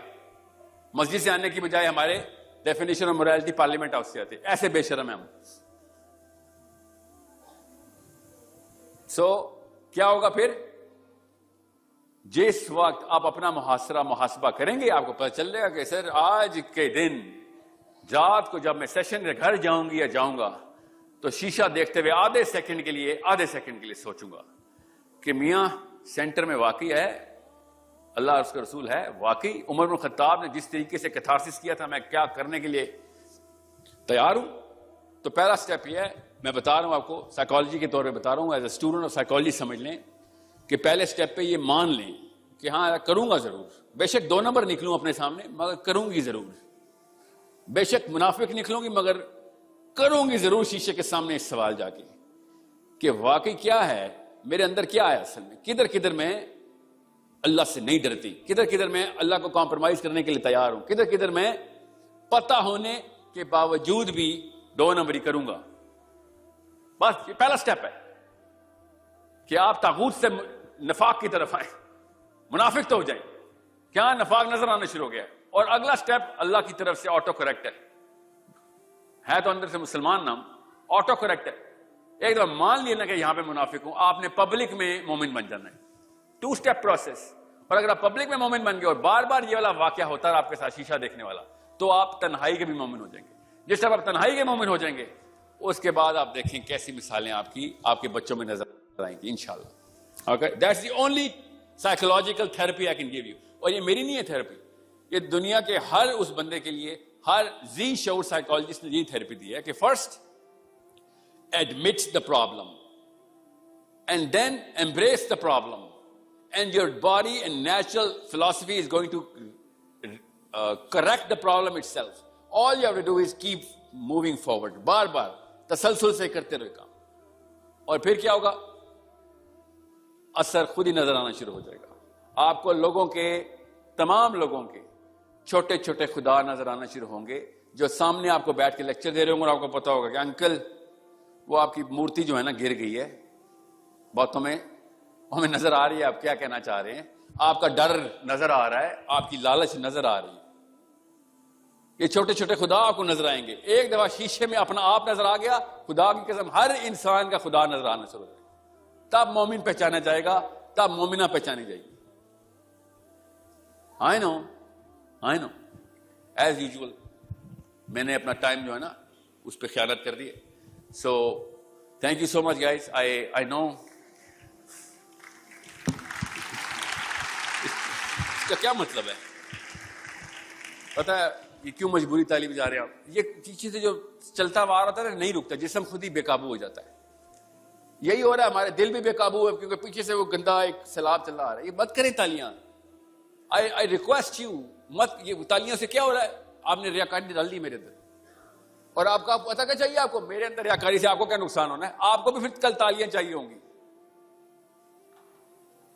مسجد سے آنے کی بجائے ہمارے definition of morality parliament house سے آتے. ایسے بے شرم ہیں ہم. سو کیا ہوگا پھر؟ جس وقت آپ اپنا محاسبہ کریں گے آپ کو پتہ چل جائے گا کہ سر آج کے دن رات کو جب میں سیشن کے گھر جاؤں گی یا جاؤں گا تو شیشہ دیکھتے ہوئے آدھے سیکنڈ کے لیے سوچوں گا کہ میاں سینٹر میں واقعی ہے اللہ اور اس کا رسول ہے. واقعی عمر بن خطاب نے جس طریقے سے کیتھارسس کیا تھا، میں کیا کرنے کے لیے تیار ہوں. تو پہلا سٹیپ یہ ہے، میں بتا رہا ہوں آپ کو، سائیکالوجی کے طور پہ بتا رہا ہوں، as a student of psychology سمجھ لیں کہ پہلے سٹیپ پہ یہ مان لیں کہ ہاں کروں گا ضرور. بے شک 2 نمبر نکلوں اپنے سامنے مگر کروں گی ضرور. بے شک منافق نکلوں گی مگر کروں گی ضرور شیشے کے سامنے اس سوال جا کے کہ واقعی کیا ہے میرے اندر، کیا ہے اصل میں، کدھر میں اللہ سے نہیں ڈرتی، کدھر میں اللہ کو کمپرومائز کرنے کے لیے تیار ہوں، کدھر میں پتہ ہونے کے باوجود بھی 2 نمبری کروں گا. بس یہ پہلا سٹیپ ہے کہ آپ طاغوت سے نفاق کی طرف آئیں، منافق تو ہو جائیں. کیا نفاق نظر آنا شروع ہو گیا. اور اگلا سٹیپ اللہ کی طرف سے آٹو کریکٹ ہے تو اندر سے مسلمان نام آٹو کریکٹ ہے. ایک دفعہ مان لینا کہ یہاں پہ منافق ہوں، آپ نے پبلک میں مومن بن جانا ہے. 2 سٹیپ پروسیس. اور اگر آپ پبلک میں مومن بن گئے اور بار بار یہ والا واقعہ ہوتا ہے آپ کے ساتھ شیشہ دیکھنے والا، تو آپ تنہائی کے بھی مومن ہو جائیں گے. جس طرح آپ تنہائی کے مومن ہو جائیں گے اس کے بعد آپ دیکھیں کیسی مثالیں آپ کے بچوں میں نظر آئیں گی انشاءاللہ. Okay? That's the only psychological therapy I can give you. اور یہ میری نہیں ہے تھراپی، یہ دنیا کے ہر اس بندے کے لیے، ہر ذی شعور سائیکالوجسٹ نے یہ تھراپی دی ہے کہ first admit the problem and then embrace the problem and your body and natural philosophy is going to correct the problem itself. All you have to do is keep moving forward. بار بار تسلسل سے کرتے رہے کام, اور پھر کیا ہوگا؟ اثر خود ہی نظر آنا شروع ہو جائے گا. آپ کو لوگوں کے, تمام لوگوں کے چھوٹے چھوٹے خدا نظر آنا شروع ہوں گے, جو سامنے آپ کو بیٹھ کے لیکچر دے رہے ہوں گے, اور آپ کو پتا ہوگا کہ انکل وہ آپ کی مورتی جو ہے نا گر گئی ہے, باتوں میں ہمیں نظر آ رہی ہے آپ کیا کہنا چاہ رہے ہیں, آپ کا ڈر نظر آ رہا ہے, آپ کی لالچ نظر آ رہی ہے. یہ چھوٹے چھوٹے خدا آپ کو نظر آئیں گے. ایک دفعہ شیشے میں اپنا آپ نظر آ گیا, خدا کی قسم ہر انسان کا خدا نظر آنا شروع ہو جائے گا. تب مومن پہچانا جائے گا, تب مومنہ پہچانی جائے گی. I know as usual میں نے اپنا ٹائم جو ہے نا اس پہ خیانت کر دی. So thank you so much guys. I know اس کا کیا مطلب ہے, پتا ہے یہ کیوں مجبوری تعلیم جا رہے ہیں آپ؟ یہ چیزیں جو چلتا ہوا آ رہا ہے نہیں رکتا, جسم خود ہی بے قابو ہو جاتا ہے. یہی ہو رہا ہے, ہمارے دل بھی بے قابو ہے کیونکہ پیچھے سے وہ گندا ایک سیلاب چل رہا ہے. یہ مت کریں تالیاں, I request you, مت. یہ تالیاں سے کیا ہو رہا ہے؟ آپ نے ریاکاری ڈال دی میرے اندر, اور آپ کا پتا کیا چاہیے آپ کو؟ میرے اندر ریاکاری سے آپ کو کیا نقصان ہونا ہے؟ آپ کو بھی پھر کل تالیاں چاہیے ہوں گی.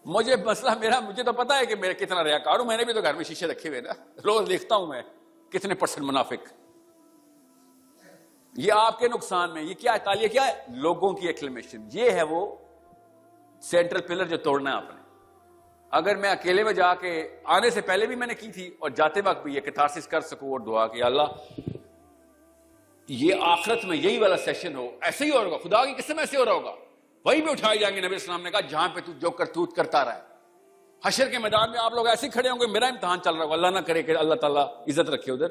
مجھے مسئلہ مجھے تو پتا ہے کہ میرا کتنا ریاکار ہوں. میں نے بھی تو گھر میں شیشے رکھے ہوئے نا, روز دیکھتا ہوں میں کتنے % منافق. یہ آپ کے نقصان میں. یہ کیا ہے؟ تالیاں کیا ہے؟ لوگوں کی ایکلیمیشن. یہ ہے وہ سینٹرل پلر جو توڑنا ہے آپ نے. اگر میں اکیلے میں جا کے, آنے سے پہلے بھی میں نے کی تھی اور جاتے وقت بھی یہ کتارسس کر سکوں اور دعا کہ اللہ یہ آخرت میں یہی والا سیشن ہو, ایسے ہی ہو رہا ہوگا, خدا کی قسم ایسے ہو رہا ہوگا, وہیں بھی اٹھائے جائیں گے. نبی السلام نے کہا جہاں پہ تو جو کرتوت کرتا رہا ہے, حشر کے میدان میں آپ لوگ ایسے کھڑے ہوں گے, میرا امتحان چل رہا ہوگا, اللہ نہ کرے کہ اللہ تعالیٰ عزت رکھے ادھر,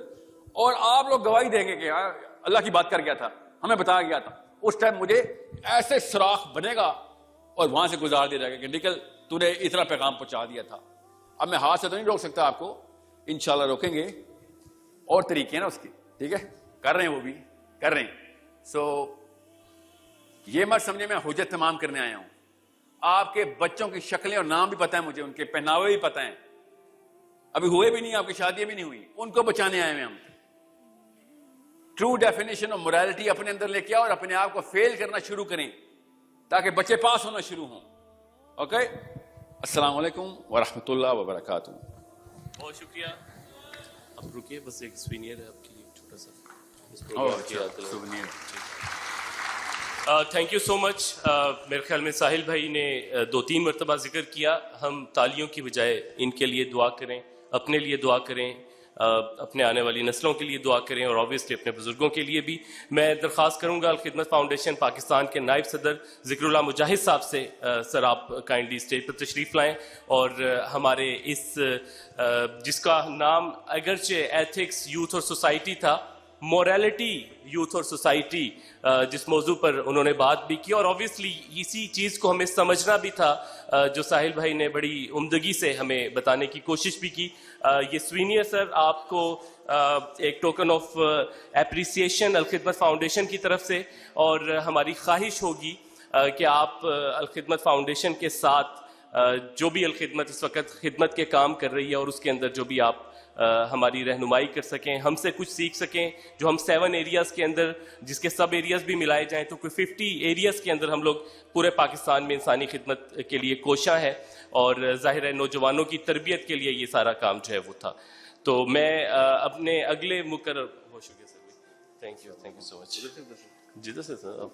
اور آپ لوگ گواہی دیں گے کہ اللہ کی بات کر گیا تھا, ہمیں بتایا گیا تھا. اس ٹائم مجھے ایسے سوراخ بنے گا اور وہاں سے گزار دیا جائے گا کہ نکل, تو نے اتنا پیغام پہنچا دیا تھا. اب میں ہاتھ سے تو نہیں روک سکتا آپ کو, انشاءاللہ روکیں گے, اور طریقے ہیں نا اس کی, ٹھیک ہے, کر رہے ہیں, وہ بھی کر رہے ہیں. سو یہ مت سمجھے میں حجت تمام کرنے آیا ہوں. آپ کے بچوں کی شکلیں اور نام بھی پتہ ہیں مجھے, ان کے پہناوے بھی پتہ ہیں, ابھی ہوئے بھی نہیں, آپ کی شادیاں بھی نہیں ہوئی, ان کو بچانے آئے ہیں ہم. ٹرو ڈیفینیشن آف موریلٹی اپنے اندر لے کے آؤ اور اپنے آپ کو فیل کرنا شروع کریں تاکہ بچے پاس ہونا شروع ہوں. اوکے, السلام علیکم ورحمۃ اللہ وبرکاتہ. بہت شکریہ. اب رکیے, بس ایک سوینئر ہے آپ کے لیے, چھوٹا سا. تھینک یو سو مچ. میرے خیال میں ساحل بھائی نے 2-3 مرتبہ ذکر کیا, ہم تالیوں کی بجائے ان کے لیے دعا کریں, اپنے لیے دعا کریں, اپنے آنے والی نسلوں کے لیے دعا کریں, اور آبویسلی اپنے بزرگوں کے لیے بھی. میں درخواست کروں گا الخدمت فاؤنڈیشن پاکستان کے نائب صدر ذکر اللہ مجاہد صاحب سے, سر آپ کائنڈلی اسٹیج پر تشریف لائیں اور ہمارے اس جس کا نام اگرچہ ایتھکس یوتھ اور سوسائٹی تھا, موریلٹی یوتھ اور سوسائٹی, جس موضوع پر انہوں نے بات بھی کی, اور آبویسلی اسی چیز کو ہمیں سمجھنا بھی تھا جو ساحل بھائی نے بڑی عمدگی سے ہمیں بتانے کی کوشش بھی کی. یہ سوینئر سر آپ کو ایک token of appreciation Al-Khidmat Foundation کی طرف سے, اور ہماری خواہش ہوگی کہ آپ الخدمت فاؤنڈیشن کے ساتھ جو بھی الخدمت اس وقت خدمت کے کام کر رہی ہے, اور اس کے اندر جو بھی آپ ہماری رہنمائی کر سکیں, ہم سے کچھ سیکھ سکیں. جو ہم 7 ایریاز کے اندر, جس کے سب ایریاز بھی ملائے جائیں تو کوئی 50 ایریاز کے اندر ہم لوگ پورے پاکستان میں انسانی خدمت کے لیے کوشاں ہیں, اور ظاہر ہے نوجوانوں کی تربیت کے لیے یہ سارا کام جو ہے وہ تھا. تو میں اپنے اگلے مقرر, بہت شکریہ سر, thank you so much. G sir,